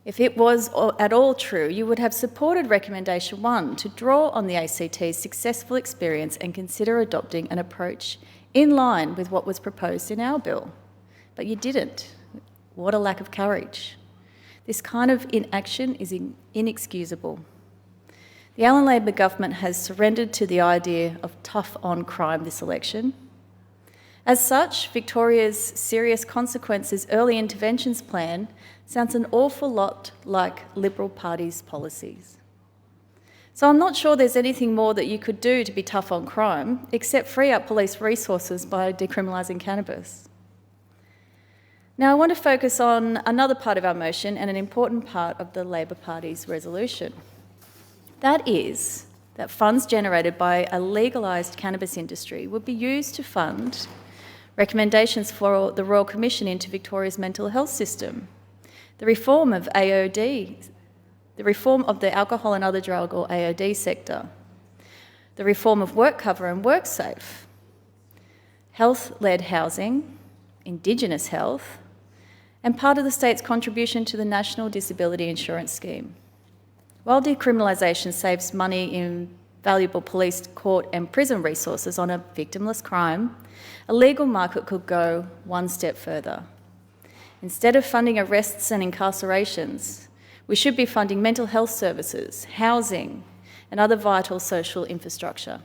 If it was at all true, you would have supported Recommendation 1 to draw on the ACT's successful experience and consider adopting an approach in line with what was proposed in our bill. But you didn't. What a lack of courage. This kind of inaction is inexcusable. The Allan Labor government has surrendered to the idea of tough on crime this election. As such, Victoria's serious consequences early interventions plan sounds an awful lot like Liberal Party's policies. So I'm not sure there's anything more that you could do to be tough on crime, except free up police resources by decriminalising cannabis. Now, I want to focus on another part of our motion and an important part of the Labor Party's resolution. That is that funds generated by a legalised cannabis industry would be used to fund recommendations for the Royal Commission into Victoria's mental health system, the reform of AOD, the reform of the alcohol and other drug or AOD sector, the reform of WorkCover and WorkSafe, health-led housing, Indigenous health, and part of the state's contribution to the National Disability Insurance Scheme. While decriminalisation saves money in valuable police, court and prison resources on a victimless crime, a legal market could go one step further. Instead of funding arrests and incarcerations, we should be funding mental health services, housing, and other vital social infrastructure.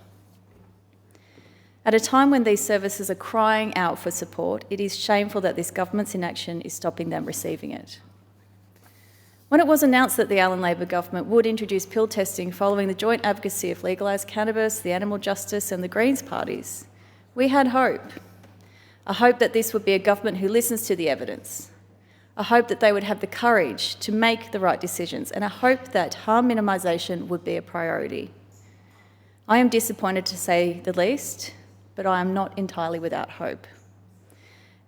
At a time when these services are crying out for support, it is shameful that this government's inaction is stopping them receiving it. When it was announced that the Allan Labor government would introduce pill testing following the joint advocacy of Legalise Cannabis, the Animal Justice and the Greens parties, we had hope. A hope that this would be a government who listens to the evidence. A hope that they would have the courage to make the right decisions, and a hope that harm minimisation would be a priority. I am disappointed, to say the least, but I am not entirely without hope.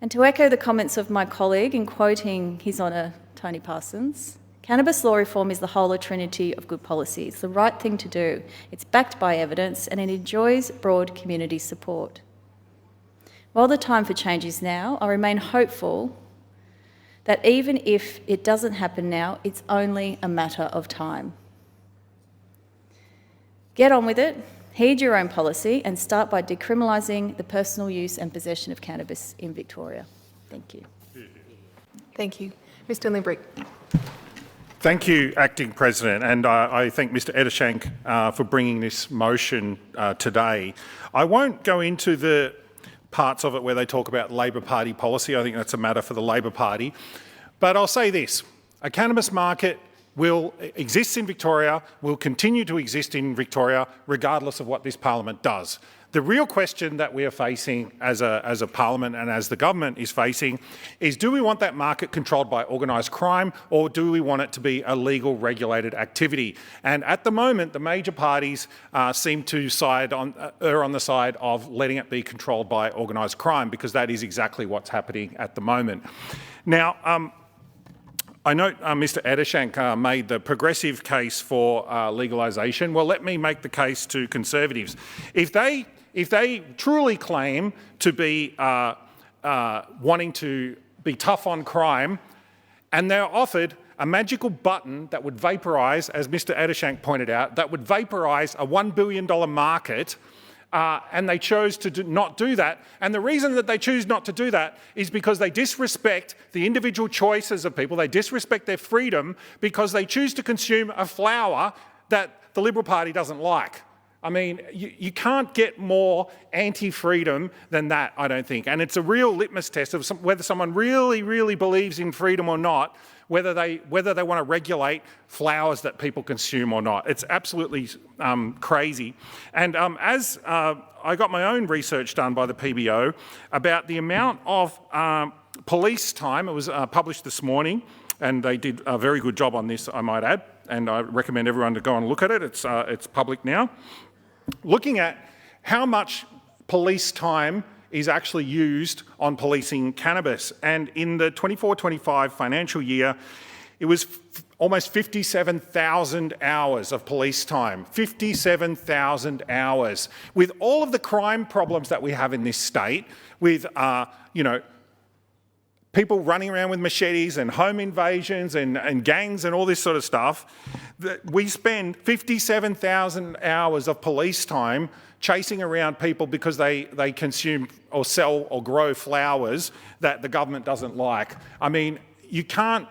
And to echo the comments of my colleague in quoting His Honour Tony Parsons, cannabis law reform is the whole trinity of good policy. It's the right thing to do. It's backed by evidence and it enjoys broad community support. While the time for change is now, I remain hopeful that even if it doesn't happen now, it's only a matter of time. Get on with it, heed your own policy, and start by decriminalising the personal use and possession of cannabis in Victoria. Thank you. Thank you. Mr Limbrick. Thank you, Acting President, and I thank Mr Ettershank for bringing this motion today. I won't go into the parts of it where they talk about Labor Party policy. I think that's a matter for the Labor Party. But I'll say this, a cannabis market will exist in Victoria, will continue to exist in Victoria, regardless of what this parliament does. The real question that we are facing as a parliament and as the government is facing is, do we want that market controlled by organised crime, or do we want it to be a legal regulated activity? And at the moment, the major parties seem to err on the side of letting it be controlled by organised crime, because that is exactly what's happening at the moment. Now, I note Mr Ettershank made the progressive case for legalisation. Well, let me make the case to Conservatives. If they truly claim to be wanting to be tough on crime, and they're offered a magical button that would vaporise, as Mr Ettershank pointed out, that would vaporise a $1 billion market, and they chose to not do that. And the reason that they choose not to do that is because they disrespect the individual choices of people. They disrespect their freedom because they choose to consume a flower that the Liberal Party doesn't like. I mean, you can't get more anti-freedom than that, I don't think. And it's a real litmus test of whether someone really, really believes in freedom or not, whether they want to regulate flowers that people consume or not. It's absolutely crazy. And as I got my own research done by the PBO about the amount of police time, it was published this morning, and they did a very good job on this, I might add, and I recommend everyone to go and look at it. It's public now. Looking at how much police time is actually used on policing cannabis. And in the 24-25 financial year, it was almost 57,000 hours of police time. 57,000 hours. With all of the crime problems that we have in this state, with, people running around with machetes and home invasions and gangs and all this sort of stuff, we spend 57,000 hours of police time chasing around people because they consume or sell or grow flowers that the government doesn't like. I mean, you can't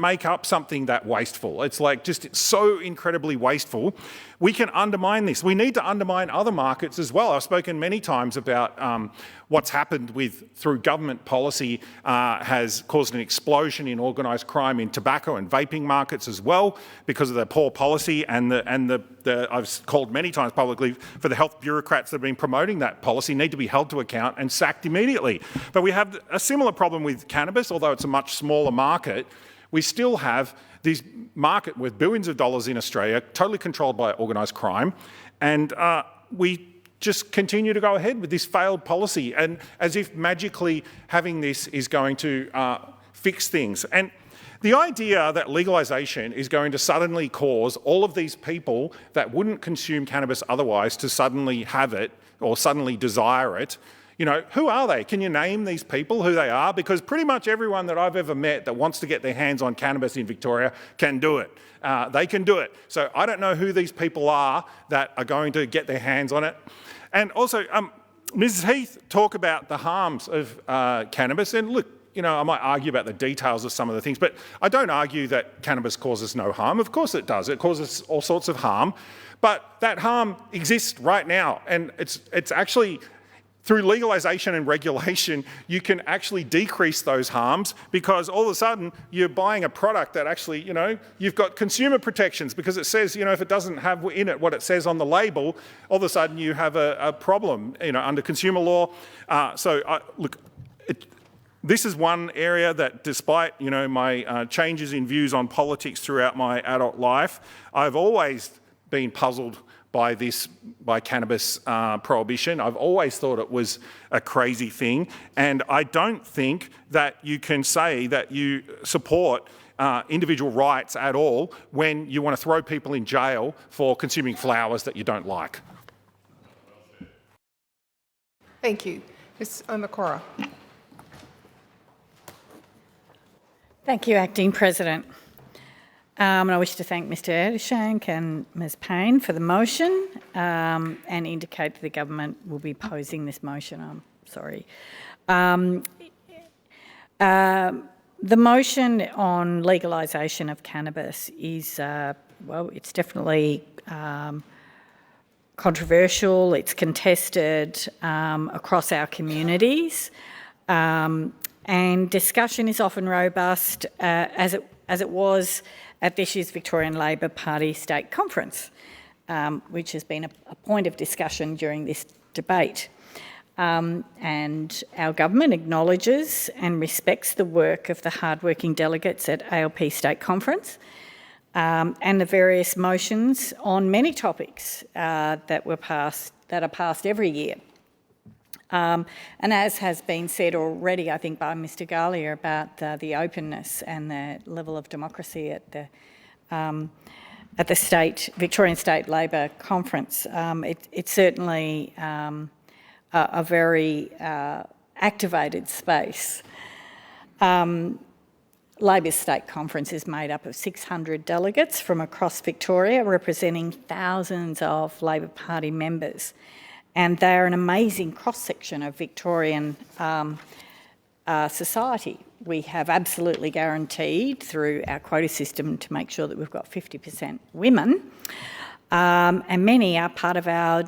make up something that wasteful. It's like just so incredibly wasteful. We can undermine this. We need to undermine other markets as well. I've spoken many times about what's happened through government policy has caused an explosion in organised crime in tobacco and vaping markets as well because of their poor policy and I've called many times publicly for the health bureaucrats that have been promoting that policy need to be held to account and sacked immediately. But we have a similar problem with cannabis, although it's a much smaller market. We still have this market with billions of dollars in Australia, totally controlled by organised crime, and we just continue to go ahead with this failed policy, and as if magically having this is going to fix things. And the idea that legalisation is going to suddenly cause all of these people that wouldn't consume cannabis otherwise to suddenly have it or suddenly desire it, You know, who are they? Can you name these people, who they are? Because pretty much everyone that I've ever met that wants to get their hands on cannabis in Victoria can do it. They can do it. So I don't know who these people are that are going to get their hands on it. And also, Mrs. Heath talked about the harms of cannabis, and look, you know, I might argue about the details of some of the things, but I don't argue that cannabis causes no harm. Of course it does. It causes all sorts of harm, but that harm exists right now, and it's actually through legalisation and regulation, you can actually decrease those harms, because all of a sudden you're buying a product that actually, you know, you've got consumer protections because it says, you know, if it doesn't have in it what it says on the label, all of a sudden you have a problem, you know, under consumer law. Look, this is one area that, despite, you know, my changes in views on politics throughout my adult life, I've always been puzzled by cannabis prohibition. I've always thought it was a crazy thing, and I don't think that you can say that you support individual rights at all when you want to throw people in jail for consuming flowers that you don't like. Thank you. Ms Omakora. Thank you, Acting President. And I wish to thank Mr Ettershank and Ms Payne for the motion and indicate that the government will be opposing this motion. I'm sorry. The motion on legalisation of cannabis is, well, it's definitely controversial, it's contested across our communities, and discussion is often robust, as it was at this year's Victorian Labor Party State Conference, which has been a point of discussion during this debate. And our government acknowledges and respects the work of the hardworking delegates at ALP State Conference and the various motions on many topics that are passed every year. And as has been said already, I think, by Mr Galia about the openness and the level of democracy at the Victorian State Labor Conference, it's certainly a very activated space. Labor's State Conference is made up of 600 delegates from across Victoria, representing thousands of Labor Party members. And they're an amazing cross-section of Victorian society. We have absolutely guaranteed through our quota system to make sure that we've got 50% women. And many are part of our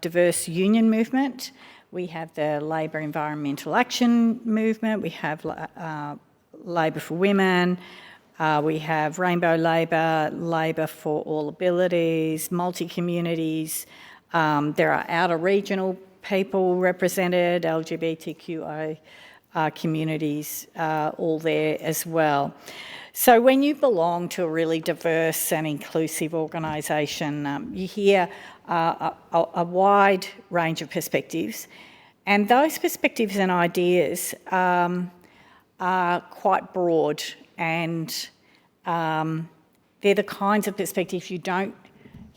diverse union movement. We have the Labor Environmental Action Movement, we have Labor for Women, we have Rainbow Labor, Labor for All Abilities, multi-communities. There are outer regional people represented, LGBTQI communities, all there as well. So when you belong to a really diverse and inclusive organisation, you hear a wide range of perspectives, and those perspectives and ideas are quite broad, and they're the kinds of perspectives you don't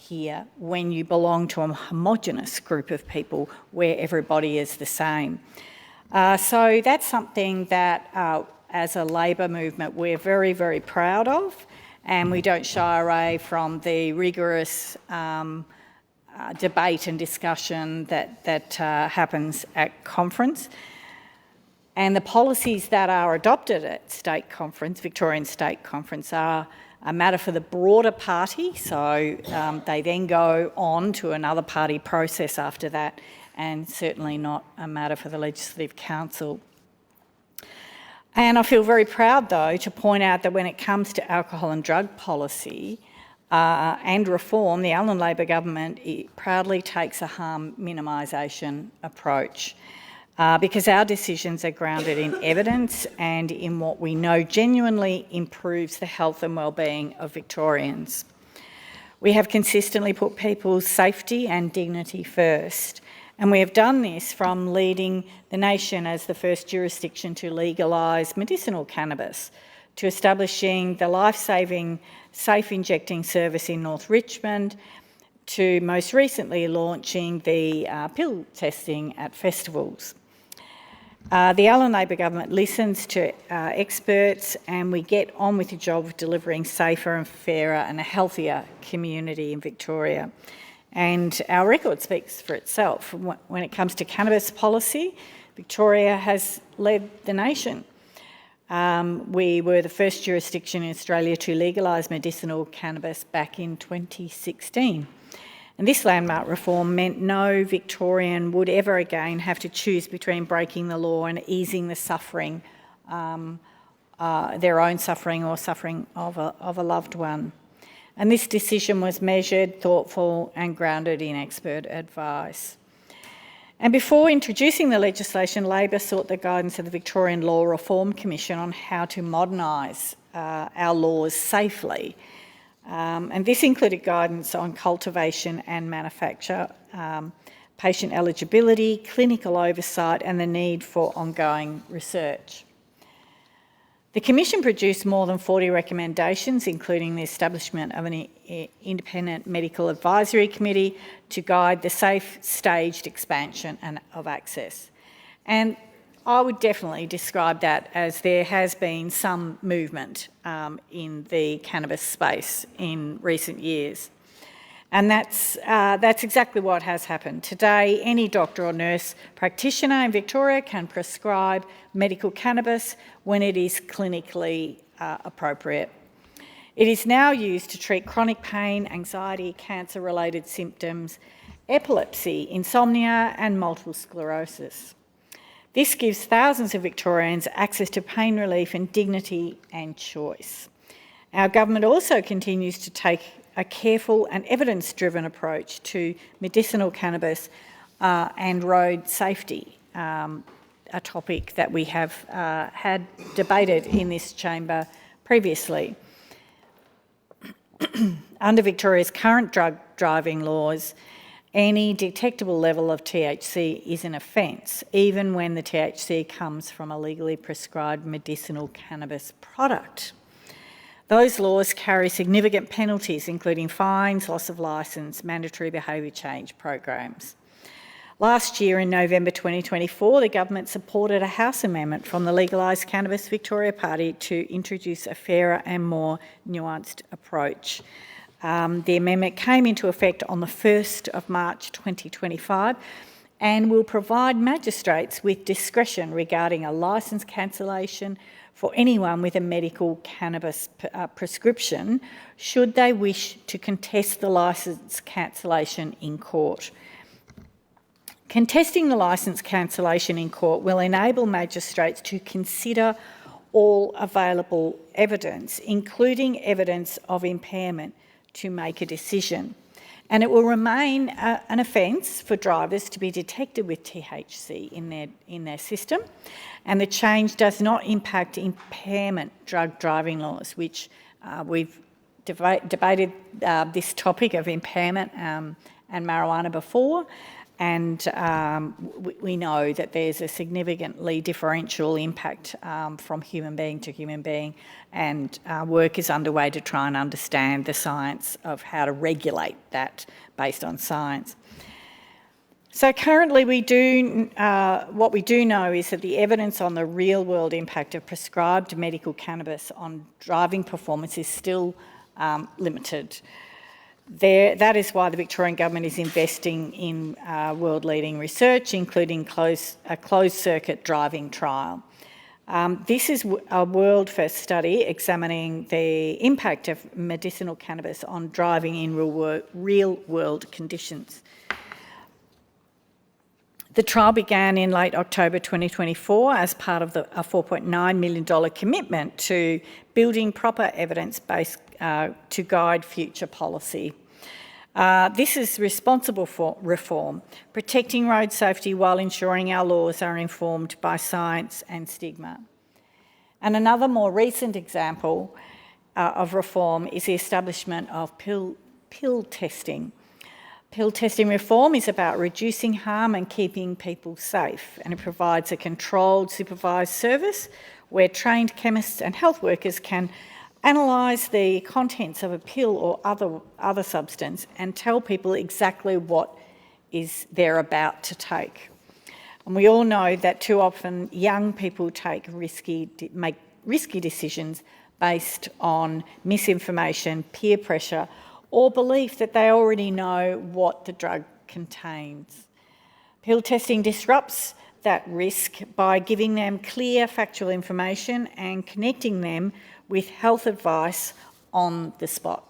hear when you belong to a homogenous group of people where everybody is the same. So that's something that as a Labor movement we're very, very proud of, and we don't shy away from the rigorous debate and discussion that happens at conference. And the policies that are adopted at State Conference, Victorian State Conference, are a matter for the broader party, so they then go on to another party process after that, and certainly not a matter for the Legislative Council. And I feel very proud, though, to point out that when it comes to alcohol and drug policy and reform, the Allan Labor Government proudly takes a harm minimisation approach. Because our decisions are grounded in evidence and in what we know genuinely improves the health and wellbeing of Victorians. We have consistently put people's safety and dignity first, and we have done this from leading the nation as the first jurisdiction to legalise medicinal cannabis, to establishing the life-saving safe injecting service in North Richmond, to most recently launching the pill testing at festivals. The Allan Labor government listens to experts, and we get on with the job of delivering safer and fairer and a healthier community in Victoria. And our record speaks for itself. When it comes to cannabis policy, Victoria has led the nation. We were the first jurisdiction in Australia to legalise medicinal cannabis back in 2016. And this landmark reform meant no Victorian would ever again have to choose between breaking the law and easing the suffering, their own suffering or suffering of a loved one. And this decision was measured, thoughtful and grounded in expert advice. And before introducing the legislation, Labor sought the guidance of the Victorian Law Reform Commission on how to modernise our laws safely. And this included guidance on cultivation and manufacture, patient eligibility, clinical oversight and the need for ongoing research. The Commission produced more than 40 recommendations, including the establishment of an independent medical advisory committee to guide the safe, staged expansion of access. And I would definitely describe that as there has been some movement in the cannabis space in recent years. And that's exactly what has happened. Today, any doctor or nurse practitioner in Victoria can prescribe medical cannabis when it is clinically appropriate. It is now used to treat chronic pain, anxiety, cancer-related symptoms, epilepsy, insomnia and multiple sclerosis. This gives thousands of Victorians access to pain relief and dignity and choice. Our government also continues to take a careful and evidence-driven approach to medicinal cannabis and road safety, a topic that we have had debated in this chamber previously. Under Victoria's current drug driving laws, any detectable level of THC is an offence, even when the THC comes from a legally prescribed medicinal cannabis product. Those laws carry significant penalties, including fines, loss of licence, mandatory behaviour change programs. Last year, in November 2024, the government supported a House amendment from the Legalise Cannabis Victoria Party to introduce a fairer and more nuanced approach. The amendment came into effect on the 1st of March 2025 and will provide magistrates with discretion regarding a licence cancellation for anyone with a medical cannabis prescription should they wish to contest the licence cancellation in court. Contesting the licence cancellation in court will enable magistrates to consider all available evidence, including evidence of impairment, to make a decision. And it will remain an offence for drivers to be detected with THC in their system. And the change does not impact impairment drug driving laws, which we've debated this topic of impairment and marijuana before. And we know that there's a significantly differential impact from human being to human being, and work is underway to try and understand the science of how to regulate that based on science. So currently what we do know is that the evidence on the real-world impact of prescribed medical cannabis on driving performance is still limited. That is why the Victorian Government is investing in world-leading research, including a closed-circuit driving trial. This is a world-first study examining the impact of medicinal cannabis on driving in real-world conditions. The trial began in late October 2024 as part of a $4.9 million commitment to building proper evidence base to guide future policy. This is responsible for reform, protecting road safety while ensuring our laws are informed by science and stigma. And another more recent example of reform is the establishment of pill testing. Pill testing reform is about reducing harm and keeping people safe, and it provides a controlled, supervised service where trained chemists and health workers can analyse the contents of a pill or other substance and tell people exactly what they're about to take. And we all know that too often young people make risky decisions based on misinformation, peer pressure, or belief that they already know what the drug contains. Pill testing disrupts that risk by giving them clear factual information and connecting them with health advice on the spot.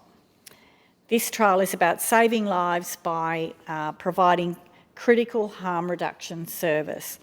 This trial is about saving lives by providing critical harm reduction service.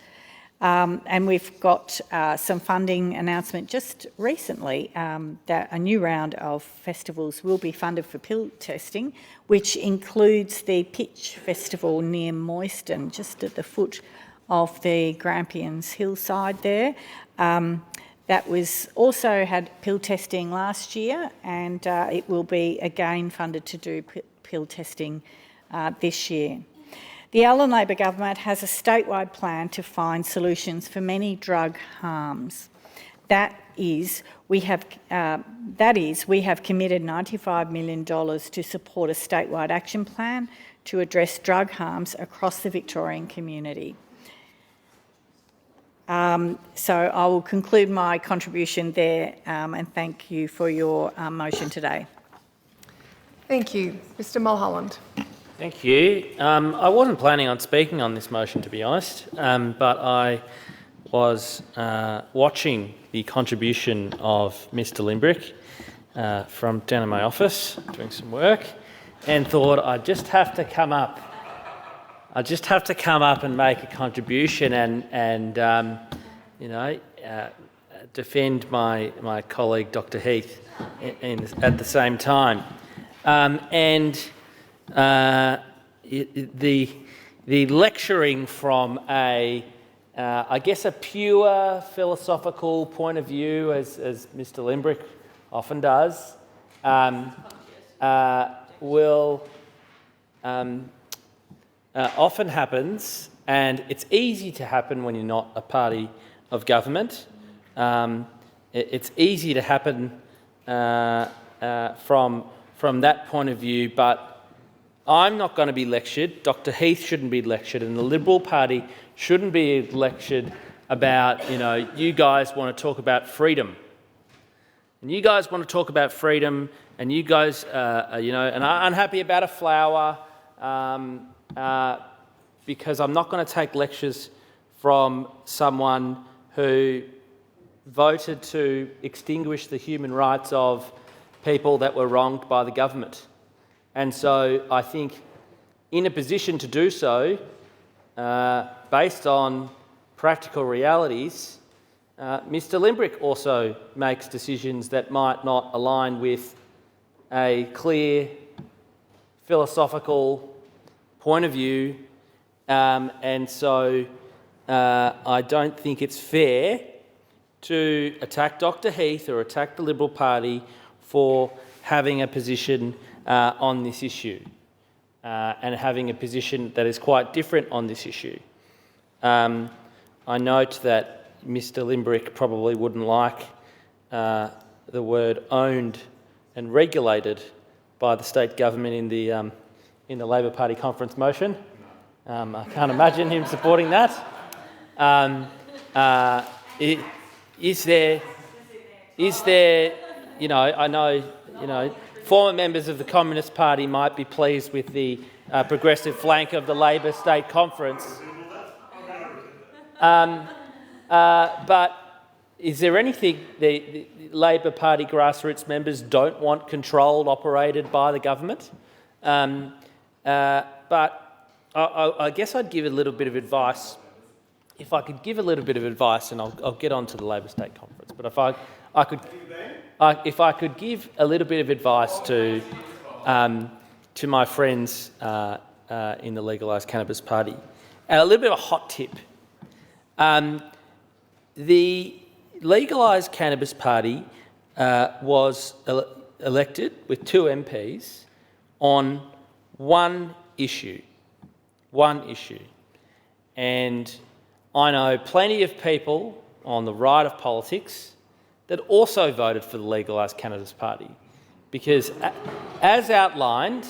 And we've got some funding announcement just recently that a new round of festivals will be funded for pill testing, which includes the Pitch Festival near Moyston, just at the foot of the Grampians hillside there. That was also had pill testing last year, and it will be again funded to do pill testing this year. The Allan Labor government has a statewide plan to find solutions for many drug harms. That is, we have committed $95 million to support a statewide action plan to address drug harms across the Victorian community. So I will conclude my contribution there and thank you for your motion today. Thank you. Mr Mulholland. Thank you. I wasn't planning on speaking on this motion, to be honest, but I was watching the contribution of Mr Limbrick from down in my office, doing some work, and thought I'd just have to come up. And make a contribution and defend my colleague Dr Heath at the same time. The lecturing from a pure philosophical point of view, as Mr Limbrick often does, often happens, and it's easy to happen when you're not a party of government. It's easy to happen from that point of view, but I'm not going to be lectured. Dr Heath shouldn't be lectured, and the Liberal Party shouldn't be lectured about, you guys want to talk about freedom. And you guys want to talk about freedom, and you guys, and I'm unhappy about a flower, because I'm not going to take lectures from someone who voted to extinguish the human rights of people that were wronged by the government. And so I think in a position to do so, based on practical realities, Mr Limbrick also makes decisions that might not align with a clear philosophical point of view, and so I don't think it's fair to attack Dr Heath or attack the Liberal Party for having a position on this issue and having a position that is quite different on this issue. I note that Mr Limbrick probably wouldn't like the word owned and regulated by the state government in the Labor Party conference motion. I can't imagine him supporting that. Is there, I know, former members of the Communist Party might be pleased with the progressive flank of the Labor State Conference. But is there anything the Labor Party grassroots members don't want controlled, operated by the government? But I guess I'd give a little bit of advice. If I could give a little bit of advice, and I'll get on to the Labor State Conference, but if I could give a little bit of advice to my friends in the Legalise Cannabis Party, and a little bit of a hot tip. The Legalise Cannabis Party was elected with 2 MPs on one issue. And I know plenty of people on the right of politics that also voted for the Legalise Cannabis Party, because as outlined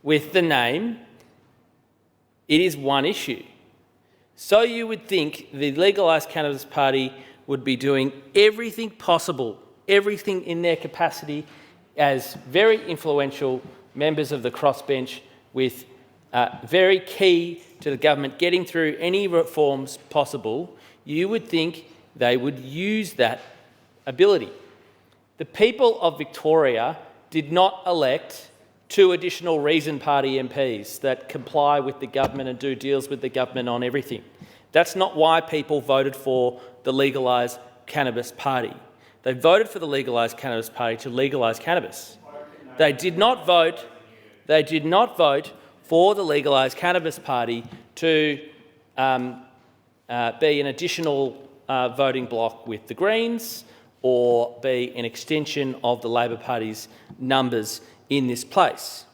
with the name, it is one issue. So you would think the Legalise Cannabis Party would be doing everything possible, everything in their capacity as very influential members of the crossbench with very key to the government getting through any reforms possible. You would think they would use that ability. The people of Victoria did not elect 2 additional Reason Party MPs that comply with the government and do deals with the government on everything. That's not why people voted for the Legalise Cannabis Party. They voted for the Legalise Cannabis Party to legalise cannabis. They did not vote for the Legalise Cannabis Party to be an additional voting bloc with the Greens or be an extension of the Labor Party's numbers in this place.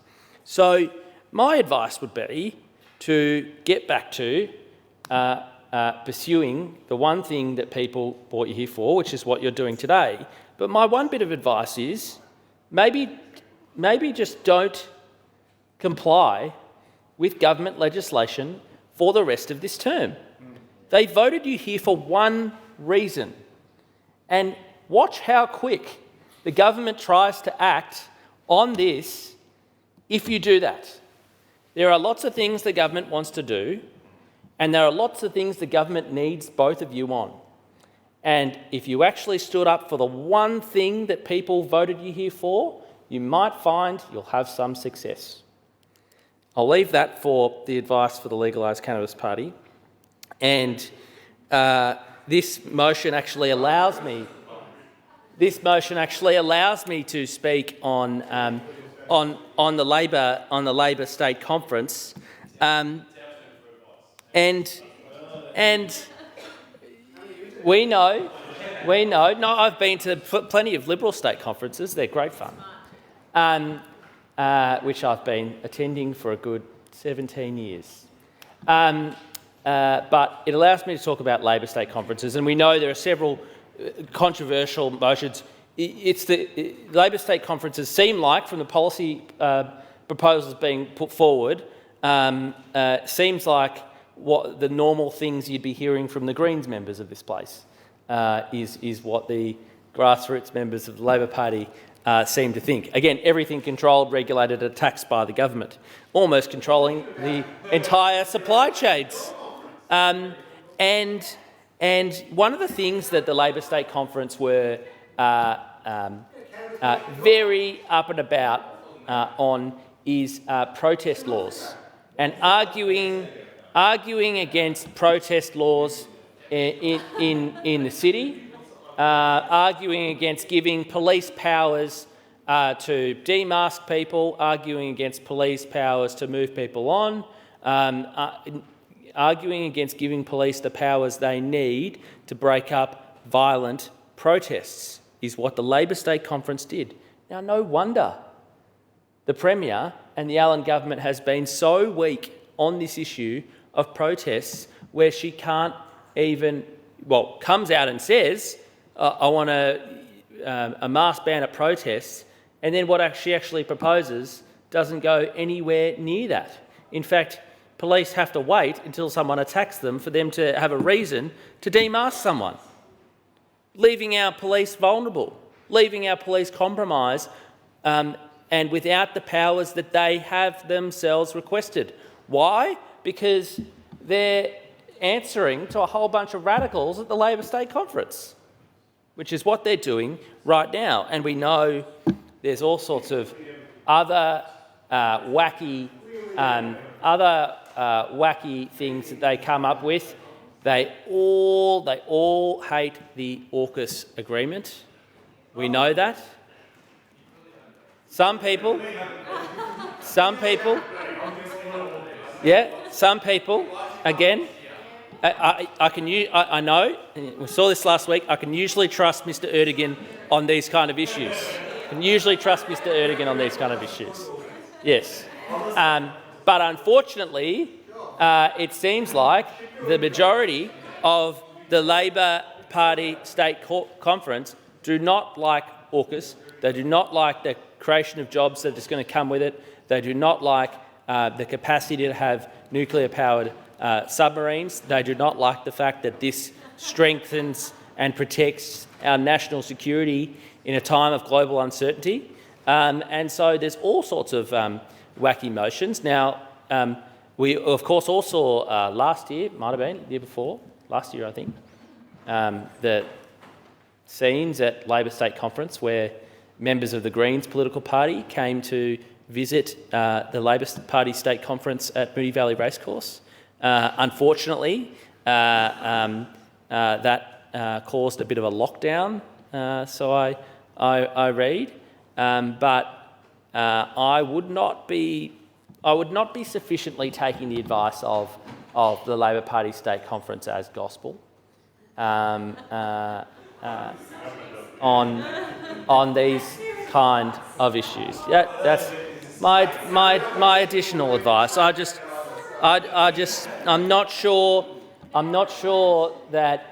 So my advice would be to get back to pursuing the one thing that people brought you here for, which is what you're doing today. But my one bit of advice is maybe just don't comply with government legislation for the rest of this term. They voted you here for one reason. And watch how quick the government tries to act on this if you do that. There are lots of things the government wants to do, and there are lots of things the government needs both of you on. And if you actually stood up for the one thing that people voted you here for, you might find you'll have some success. I'll leave that for the advice for the Legalise Cannabis Party. And this motion actually allows me to speak on the Labor State Conference, and we know. No, I've been to plenty of Liberal state conferences. They're great fun, which I've been attending for a good 17 years. But it allows me to talk about Labor state conferences, and we know there are several controversial motions. Labor state conferences seem like, from the policy proposals being put forward, seems like what the normal things you'd be hearing from the Greens members of this place is what the grassroots members of the Labor Party seem to think. Again, everything controlled, regulated and taxed by the government, almost controlling the entire supply chains. And one of the things that the Labor State Conference were very up and about on is protest laws, and arguing against protest laws in the city, arguing against giving police powers to demask people, arguing against police powers to move people on, arguing against giving police the powers they need to break up violent protests is what the Labor State Conference did. Now, no wonder the Premier and the Allan Government has been so weak on this issue of protests, where she can't even, comes out and says, I want a mask ban at protests, and then what she actually proposes doesn't go anywhere near that. In fact, police have to wait until someone attacks them for them to have a reason to demask someone, leaving our police vulnerable, leaving our police compromised, and without the powers that they have themselves requested. Why? Because they're answering to a whole bunch of radicals at the Labor State Conference, which is what they're doing right now. And we know there's all sorts of other wacky things that they come up with. They all hate the AUKUS agreement. We know that. Some people, again, I know, we saw this last week, I can usually trust Mr Erdogan on these kind of issues. Yes. But unfortunately, it seems like the majority of the Labor Party State Conference do not like AUKUS. They do not like the creation of jobs that is going to come with it. They do not like the capacity to have nuclear-powered submarines. They do not like the fact that this strengthens and protects our national security in a time of global uncertainty. And so there's all sorts of wacky motions. Now, we, of course, all saw last year, might have been the year before, last year, I think, the scenes at Labor State Conference where members of the Greens political party came to visit the Labor Party State Conference at Moonee Valley Racecourse. Unfortunately, that caused a bit of a lockdown, so I read. But I would not be sufficiently taking the advice of the Labor Party State Conference as gospel on these kind of issues. Yeah, that's my additional advice. I'm not sure that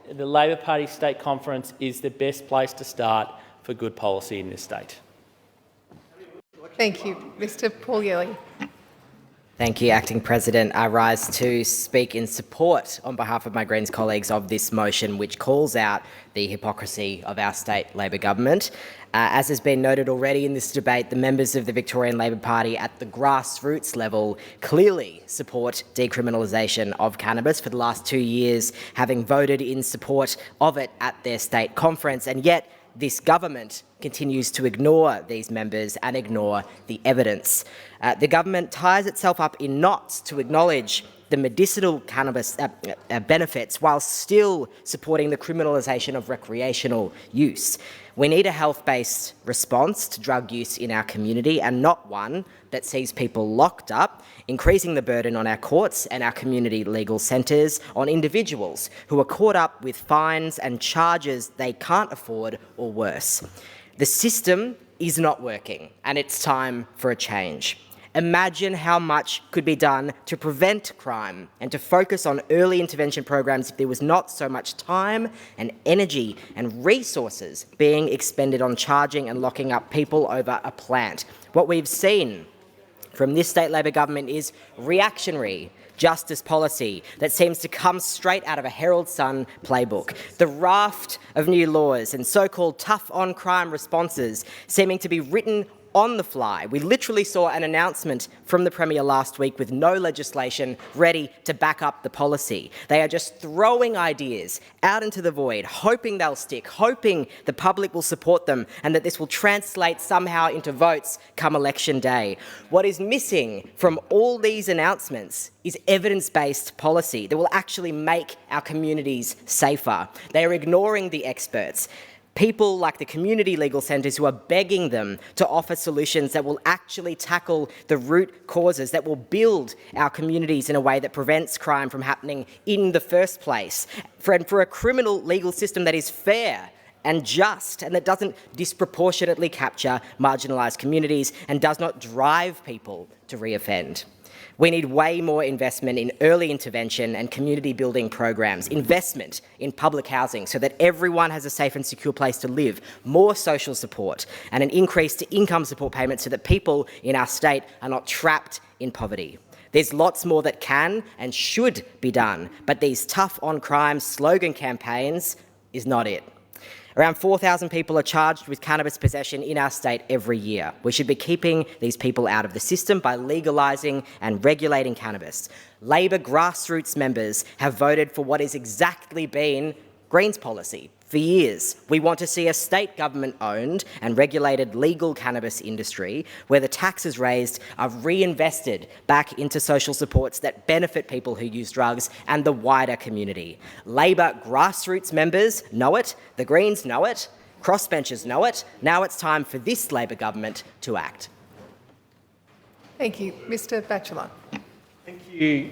the Labor Party State Conference is the best place to start for good policy in this state. Thank you. Mr Paul Yelly. Thank you, Acting President. I rise to speak in support on behalf of my Greens colleagues of this motion, which calls out the hypocrisy of our state Labor government. As has been noted already in this debate, the members of the Victorian Labor Party at the grassroots level clearly support decriminalisation of cannabis for the last 2 years, having voted in support of it at their state conference, and yet this government continues to ignore these members and ignore the evidence. The government ties itself up in knots to acknowledge the medicinal cannabis benefits while still supporting the criminalisation of recreational use. We need a health-based response to drug use in our community and not one that sees people locked up, increasing the burden on our courts and our community legal centres on individuals who are caught up with fines and charges they can't afford or worse. The system is not working and it's time for a change. Imagine how much could be done to prevent crime and to focus on early intervention programs if there was not so much time and energy and resources being expended on charging and locking up people over a plant. What we've seen from this state Labor government is reactionary justice policy that seems to come straight out of a Herald Sun playbook. The raft of new laws and so-called tough-on-crime responses seeming to be written on the fly. We literally saw an announcement from the Premier last week with no legislation ready to back up the policy. They are just throwing ideas out into the void, hoping they'll stick, hoping the public will support them and that this will translate somehow into votes come election day. What is missing from all these announcements is evidence-based policy that will actually make our communities safer. They are ignoring the experts. People like the community legal centres who are begging them to offer solutions that will actually tackle the root causes, that will build our communities in a way that prevents crime from happening in the first place. For a criminal legal system that is fair and just and that doesn't disproportionately capture marginalised communities and does not drive people to reoffend. We need way more investment in early intervention and community building programs, investment in public housing so that everyone has a safe and secure place to live, more social support and an increase to income support payments so that people in our state are not trapped in poverty. There's lots more that can and should be done, but these tough on crime slogan campaigns is not it. Around 4,000 people are charged with cannabis possession in our state every year. We should be keeping these people out of the system by legalising and regulating cannabis. Labor grassroots members have voted for what has exactly been Greens policy for years. We want to see a state government-owned and regulated legal cannabis industry where the taxes raised are reinvested back into social supports that benefit people who use drugs and the wider community. Labor grassroots members know it, the Greens know it, crossbenchers know it. Now it's time for this Labor government to act. Thank you. Mr Batchelor. Thank you.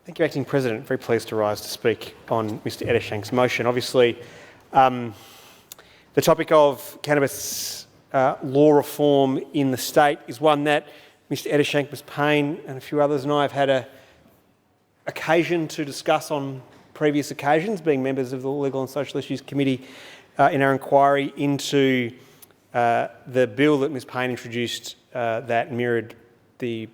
Thank you, Acting President. Very pleased to rise to speak on Mr Ettershank's motion. Obviously, the topic of cannabis law reform in the state is one that Mr Ettershank, Ms Payne and a few others and I have had an occasion to discuss on previous occasions, being members of the Legal and Social Issues Committee in our inquiry into the bill that Ms Payne introduced that mirrored the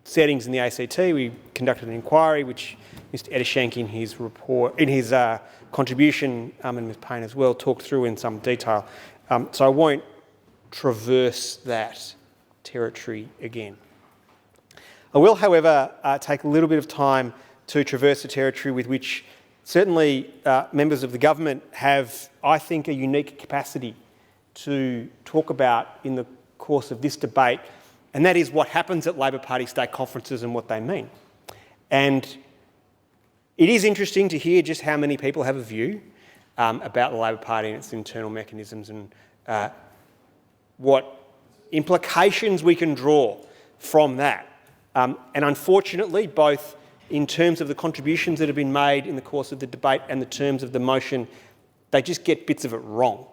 settings in the ACT. We conducted an inquiry, which Mr. Ettershank in his report, in his contribution, and Ms. Payne as well, talked through in some detail. So I won't traverse that territory again. I will, however, take a little bit of time to traverse the territory with which certainly members of the government have, I think, a unique capacity to talk about in the course of this debate, and that is what happens at Labor Party state conferences and what they mean. And it is interesting to hear just how many people have a view about the Labor Party and its internal mechanisms and what implications we can draw from that. And unfortunately, both in terms of the contributions that have been made in the course of the debate and the terms of the motion, they just get bits of it wrong.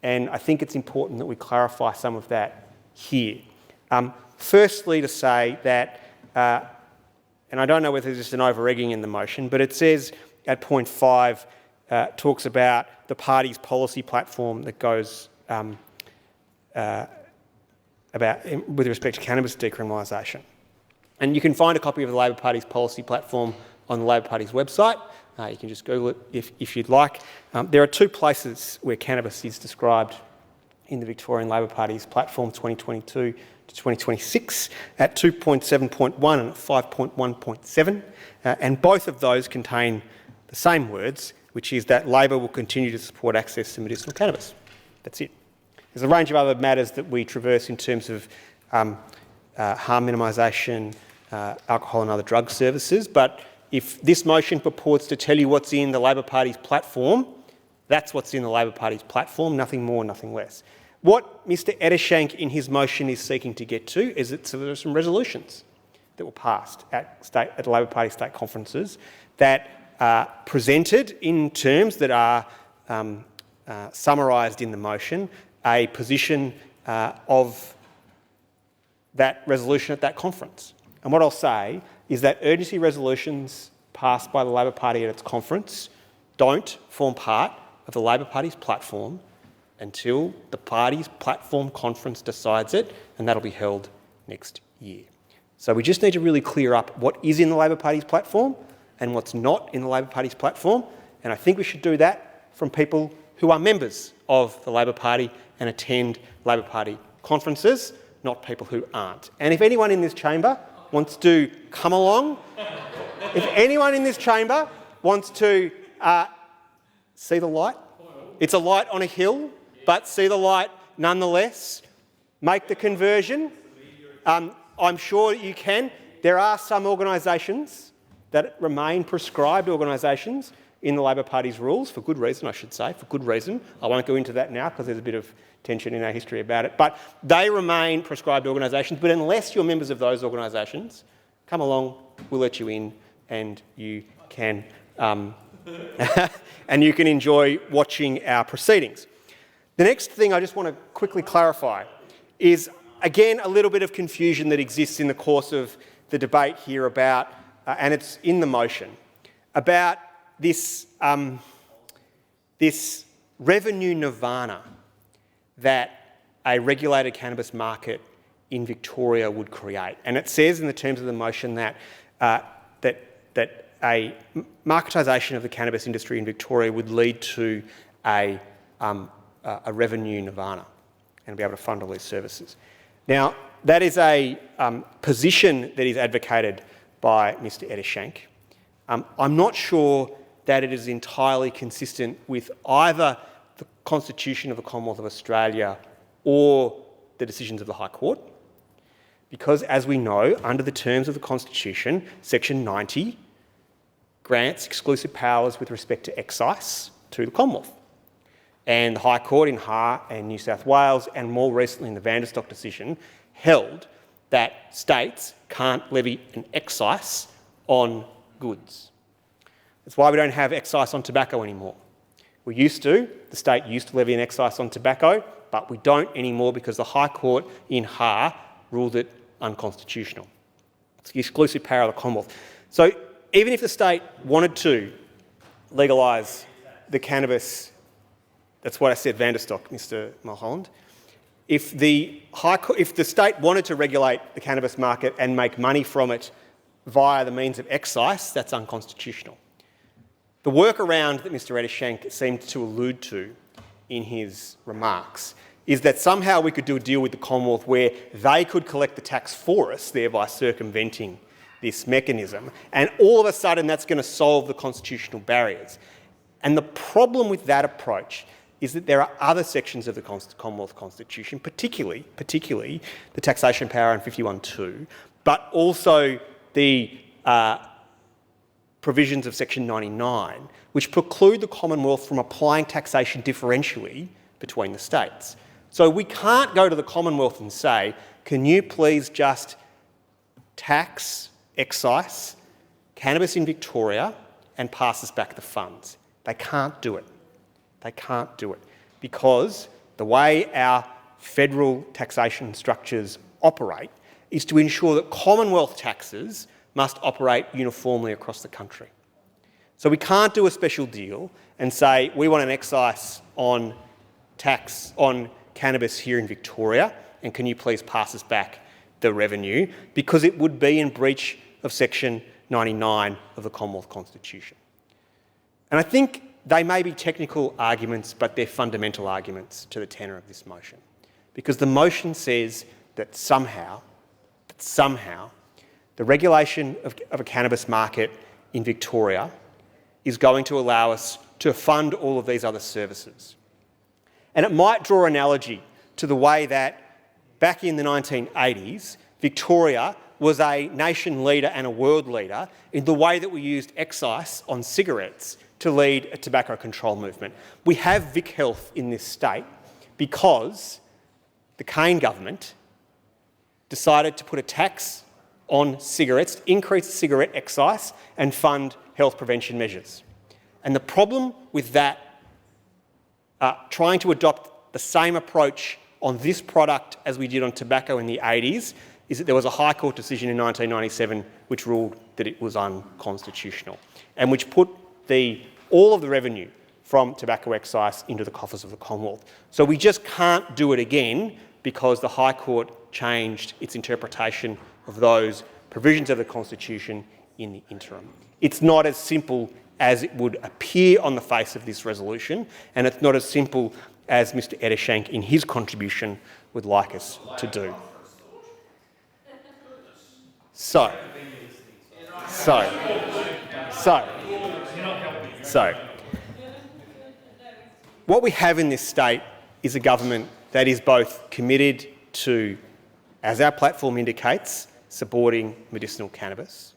And I think it's important that we clarify some of that here. Firstly, to say that, and I don't know whether there's just an over-egging in the motion, but it says at point 5, talks about the party's policy platform that goes with respect to cannabis decriminalisation. And you can find a copy of the Labor Party's policy platform on the Labor Party's website. You can just Google it if you'd like. There are 2 places where cannabis is described in the Victorian Labor Party's platform 2022 to 2026 at 2.7.1 and at 5.1.7. And both of those contain the same words, which is that Labor will continue to support access to medicinal cannabis. That's it. There's a range of other matters that we traverse in terms of harm minimisation, alcohol and other drug services, but if this motion purports to tell you what's in the Labor Party's platform, that's what's in the Labor Party's platform, nothing more, nothing less. What Mr. Ettershank in his motion is seeking to get to is that there are some resolutions that were passed at the Labor Party state conferences that are presented in terms that are summarised in the motion, a position of that resolution at that conference. And what I'll say is that urgency resolutions passed by the Labor Party at its conference don't form part of the Labor Party's platform until the party's platform conference decides it, and that'll be held next year. So we just need to really clear up what is in the Labor Party's platform and what's not in the Labor Party's platform, and I think we should do that from people who are members of the Labor Party and attend Labor Party conferences, not people who aren't. And if anyone in this chamber wants to come along, if anyone in this chamber wants to see the light, it's a light on a hill, but see the light nonetheless, make the conversion. I'm sure that you can. There are some organisations that remain prescribed organisations in the Labor Party's rules, for good reason, I should say, for good reason. I won't go into that now because there's a bit of tension in our history about it. But they remain prescribed organisations, but unless you're members of those organisations, come along, we'll let you in and you can and you can enjoy watching our proceedings. The next thing I just want to quickly clarify is, again, a little bit of confusion that exists in the course of the debate here about, and it's in the motion, about this, this revenue nirvana that a regulated cannabis market in Victoria would create. And it says in the terms of the motion that, that a marketisation of the cannabis industry in Victoria would lead to a revenue nirvana and be able to fund all these services. Now, that is a position that is advocated by Mr. Ettershank. I'm not sure that it is entirely consistent with either the Constitution of the Commonwealth of Australia or the decisions of the High Court, because, as we know, under the terms of the Constitution, Section 90 grants exclusive powers with respect to excise to the Commonwealth. And the High Court in Ha and New South Wales, and more recently in the Vanderstock decision, held that states can't levy an excise on goods. That's why we don't have excise on tobacco anymore. We used to, the state used to levy an excise on tobacco, but we don't anymore because the High Court in Ha ruled it unconstitutional. It's the exclusive power of the Commonwealth. So even if the state wanted to legalise the cannabis, that's what I said, Vanderstock, Mr. Mulholland, if the state wanted to regulate the cannabis market and make money from it via the means of excise, that's unconstitutional. The workaround that Mr Ettershank seemed to allude to in his remarks is that somehow we could do a deal with the Commonwealth where they could collect the tax for us, thereby circumventing this mechanism, and all of a sudden that's going to solve the constitutional barriers. And the problem with that approach is that there are other sections of the Commonwealth Constitution, particularly the taxation power in 51(2), but also the provisions of section 99, which preclude the Commonwealth from applying taxation differentially between the states. So we can't go to the Commonwealth and say, can you please just tax, excise, cannabis in Victoria and pass us back the funds? They can't do it. They can't do it because the way our federal taxation structures operate is to ensure that Commonwealth taxes must operate uniformly across the country. So we can't do a special deal and say we want an excise on tax on cannabis here in Victoria and can you please pass us back the revenue, because it would be in breach of section 99 of the Commonwealth Constitution. And I think they may be technical arguments, but they're fundamental arguments to the tenor of this motion. Because the motion says that somehow, the regulation of a cannabis market in Victoria is going to allow us to fund all of these other services. And it might draw an analogy to the way that back in the 1980s, Victoria was a nation leader and a world leader in the way that we used excise on cigarettes to lead a tobacco control movement. We have Vic Health in this state because the Kane government decided to put a tax on cigarettes, increase cigarette excise and fund health prevention measures. And the problem with that, trying to adopt the same approach on this product as we did on tobacco in the 80s, is that there was a High Court decision in 1997 which ruled that it was unconstitutional and which put all of the revenue from tobacco excise into the coffers of the Commonwealth. So we just can't do it again because the High Court changed its interpretation of those provisions of the Constitution in the interim. It's not as simple as it would appear on the face of this resolution, and it's not as simple as Mr Ettershank in his contribution would like us to do. So, what we have in this state is a government that is both committed to, as our platform indicates, supporting medicinal cannabis.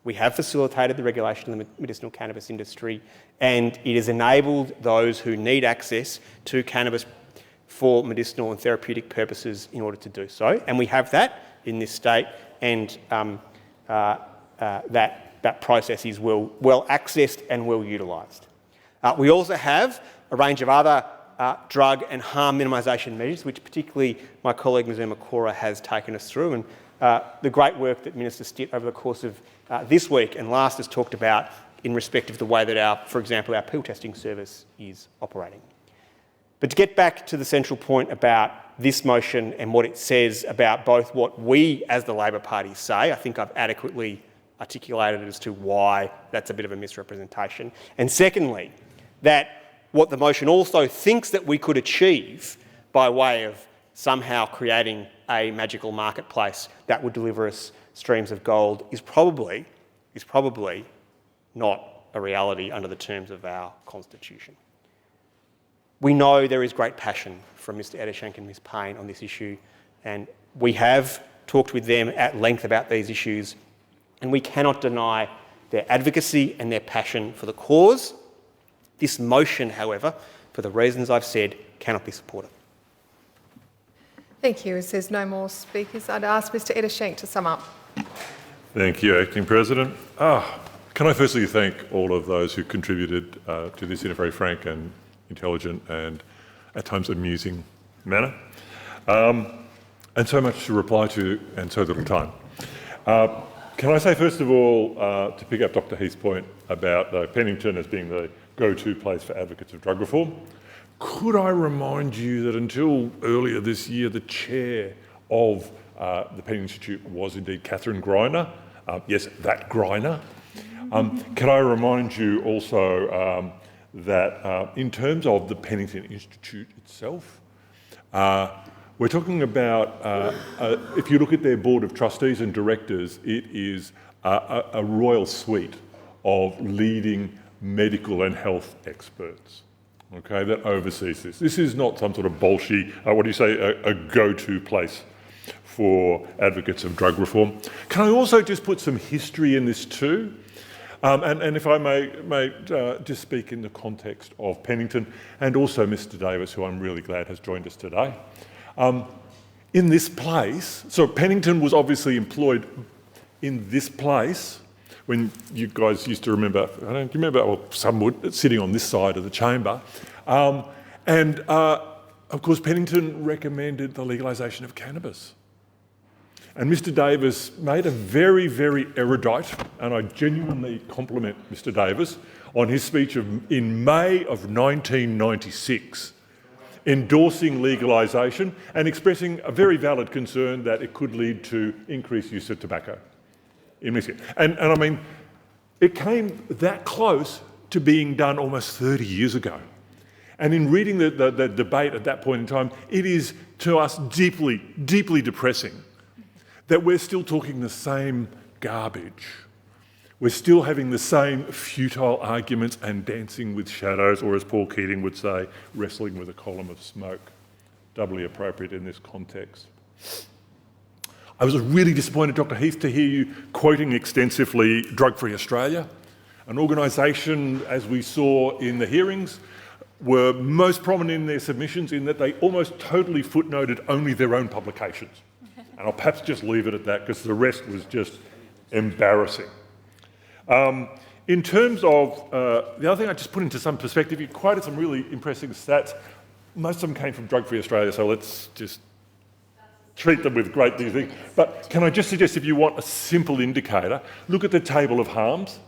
We have facilitated the regulation of the medicinal cannabis industry, and it has enabled those who need access to cannabis for medicinal and therapeutic purposes in order to do so. And we have that in this state, and that process is well accessed and well utilised. We also have a range of other drug and harm minimisation measures, which particularly my colleague Ms Makora has taken us through, and the great work that Minister Stitt over the course of this week and last has talked about in respect of the way that for example, our pill testing service is operating. But to get back to the central point about this motion and what it says about both what we as the Labor Party say, I think I've adequately articulated as to why that's a bit of a misrepresentation. And secondly, that what the motion also thinks that we could achieve by way of somehow creating a magical marketplace that would deliver us streams of gold is probably not a reality under the terms of our Constitution. We know there is great passion from Mr Ettershank and Ms Payne on this issue, and we have talked with them at length about these issues, and we cannot deny their advocacy and their passion for the cause. This motion, however, for the reasons I've said, cannot be supported. Thank you. As there's no more speakers, I'd ask Mr Ettershank to sum up. Thank you, Acting President. Can I firstly thank all of those who contributed to this in a very frank and intelligent and at times amusing manner, and so much to reply to and so little time. Can I say first of all, to pick up Dr Heath's point about Pennington as being the go-to place for advocates of drug reform, could I remind you that until earlier this year, the chair of the Penn Institute was indeed Catherine Greiner. Yes, that Greiner. Can I remind you also that in terms of the Pennington Institute itself, we're talking about, if you look at their board of trustees and directors, it is a royal suite of leading medical and health experts, okay, that oversees this. This is not some sort of bolshy, a go-to place for advocates of drug reform. Can I also just put some history in this too? And if I may just speak in the context of Pennington and also Mr Davis, who I'm really glad has joined us today. In this place, so Pennington was obviously employed in this place when you guys used to remember, I don't know, do you remember, or some would, sitting on this side of the chamber. Of course, Pennington recommended the legalisation of cannabis. And Mr Davis made a very, very erudite, and I genuinely compliment Mr Davis, on his speech in May of 1996, endorsing legalisation and expressing a very valid concern that it could lead to increased use of tobacco in Michigan. And I mean, it came that close to being done almost 30 years ago. And in reading the debate at that point in time, it is to us deeply, deeply depressing that we're still talking the same garbage. We're still having the same futile arguments and dancing with shadows, or as Paul Keating would say, wrestling with a column of smoke. Doubly appropriate in this context. I was really disappointed, Dr Heath, to hear you quoting extensively Drug Free Australia, an organisation, as we saw in the hearings, were most prominent in their submissions in that they almost totally footnoted only their own publications. And I'll perhaps just leave it at that because the rest was just embarrassing. In terms of the other thing I just put into some perspective, you quoted some really impressive stats. Most of them came from Drug Free Australia, so let's just treat them with great dignity. But can I just suggest, if you want a simple indicator, look at the table of harms,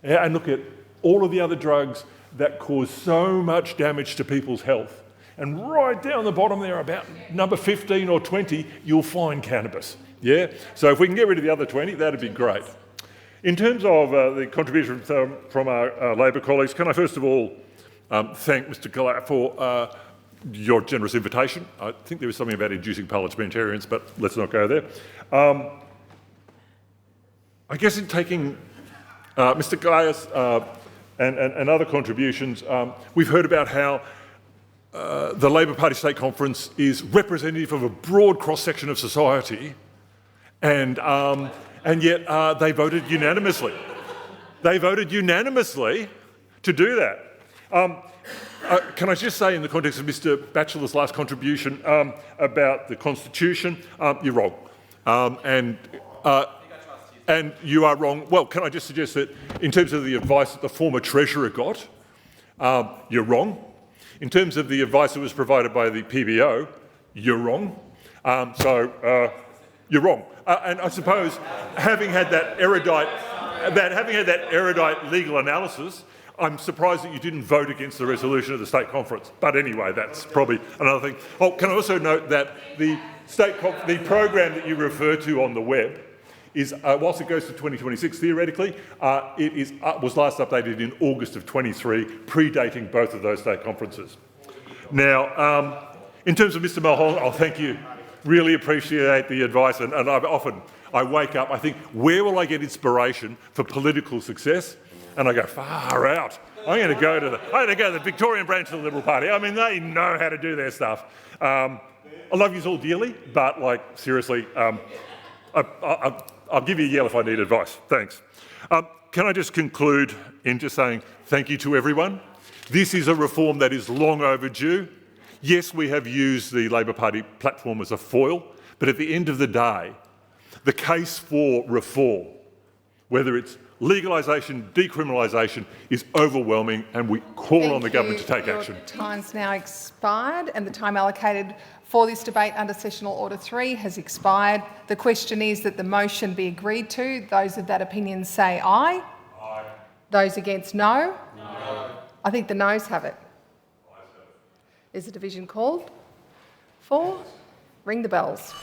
yeah, and look at all of the other drugs that cause so much damage to people's health. And right down the bottom there, about number 15 or 20, you'll find cannabis. Yeah? So if we can get rid of the other 20, that'd be great. In terms of the contribution from our Labor colleagues, can I first of all thank Mr Gallagher for your generous invitation. I think there was something about inducing parliamentarians, but let's not go there. I guess in taking Mr Gaius and other contributions, we've heard about how the Labor Party State Conference is representative of a broad cross-section of society, and yet they voted unanimously. They voted unanimously to do that. Can I just say, in the context of Mr Batchelor's last contribution about the Constitution, you're wrong. And you are wrong. Well, can I just suggest that in terms of the advice that the former Treasurer got, you're wrong. In terms of the advice that was provided by the PBO, you're wrong. You're wrong. And I suppose, having had that erudite legal analysis, I'm surprised that you didn't vote against the resolution of the State Conference. But anyway, that's probably another thing. Oh, can I also note that the program that you refer to on the web is, whilst it goes to 2026 theoretically, it was last updated in August of 23, predating both of those state conferences. Now, in terms of Mr Mulholland, I'll thank you. Really appreciate the advice, and I wake up, I think, where will I get inspiration for political success? And I go, far out. I'm going to go to the Victorian branch of the Liberal Party. I mean, they know how to do their stuff. I love you all dearly, but like, seriously, I'll give you a yell if I need advice. Thanks. Can I just conclude in just saying thank you to everyone. This is a reform that is long overdue. Yes, we have used the Labor Party platform as a foil, but at the end of the day, the case for reform, whether it's legalisation, decriminalisation, is overwhelming, and we call on the government to take action. Your time's now expired, and the time allocated for this debate under Sessional Order 3 has expired. The question is that the motion be agreed to. Those of that opinion say aye. Aye. Those against, no. No. I think the noes have it. Is the division called? 4. Ring the bells.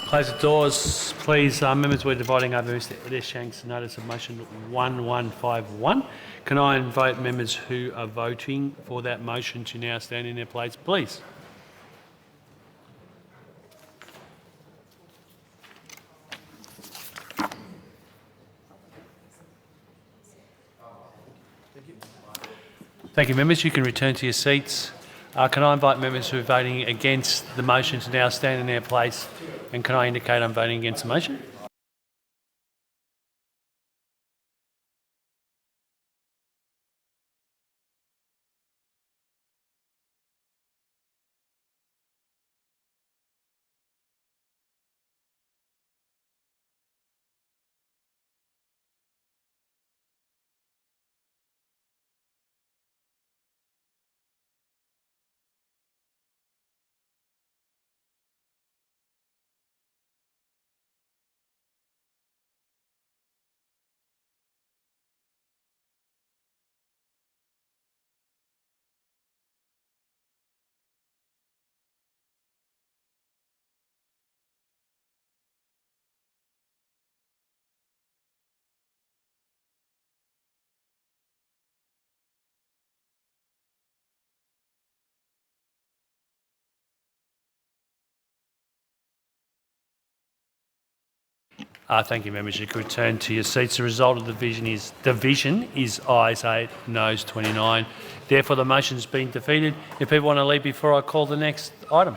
Close the doors, please. Members, we're dividing over Mr Ettershank's notice of motion 1151. Can I invite members who are voting for that motion to now stand in their place, please? Thank you, members. You can return to your seats. Can I invite members who are voting against the motion to now stand in their place, and can I indicate I'm voting against the motion? Thank you, members. You could return to your seats. The result of the division is ayes 8, noes 29. Therefore, the motion's been defeated. If people want to leave before I call the next item.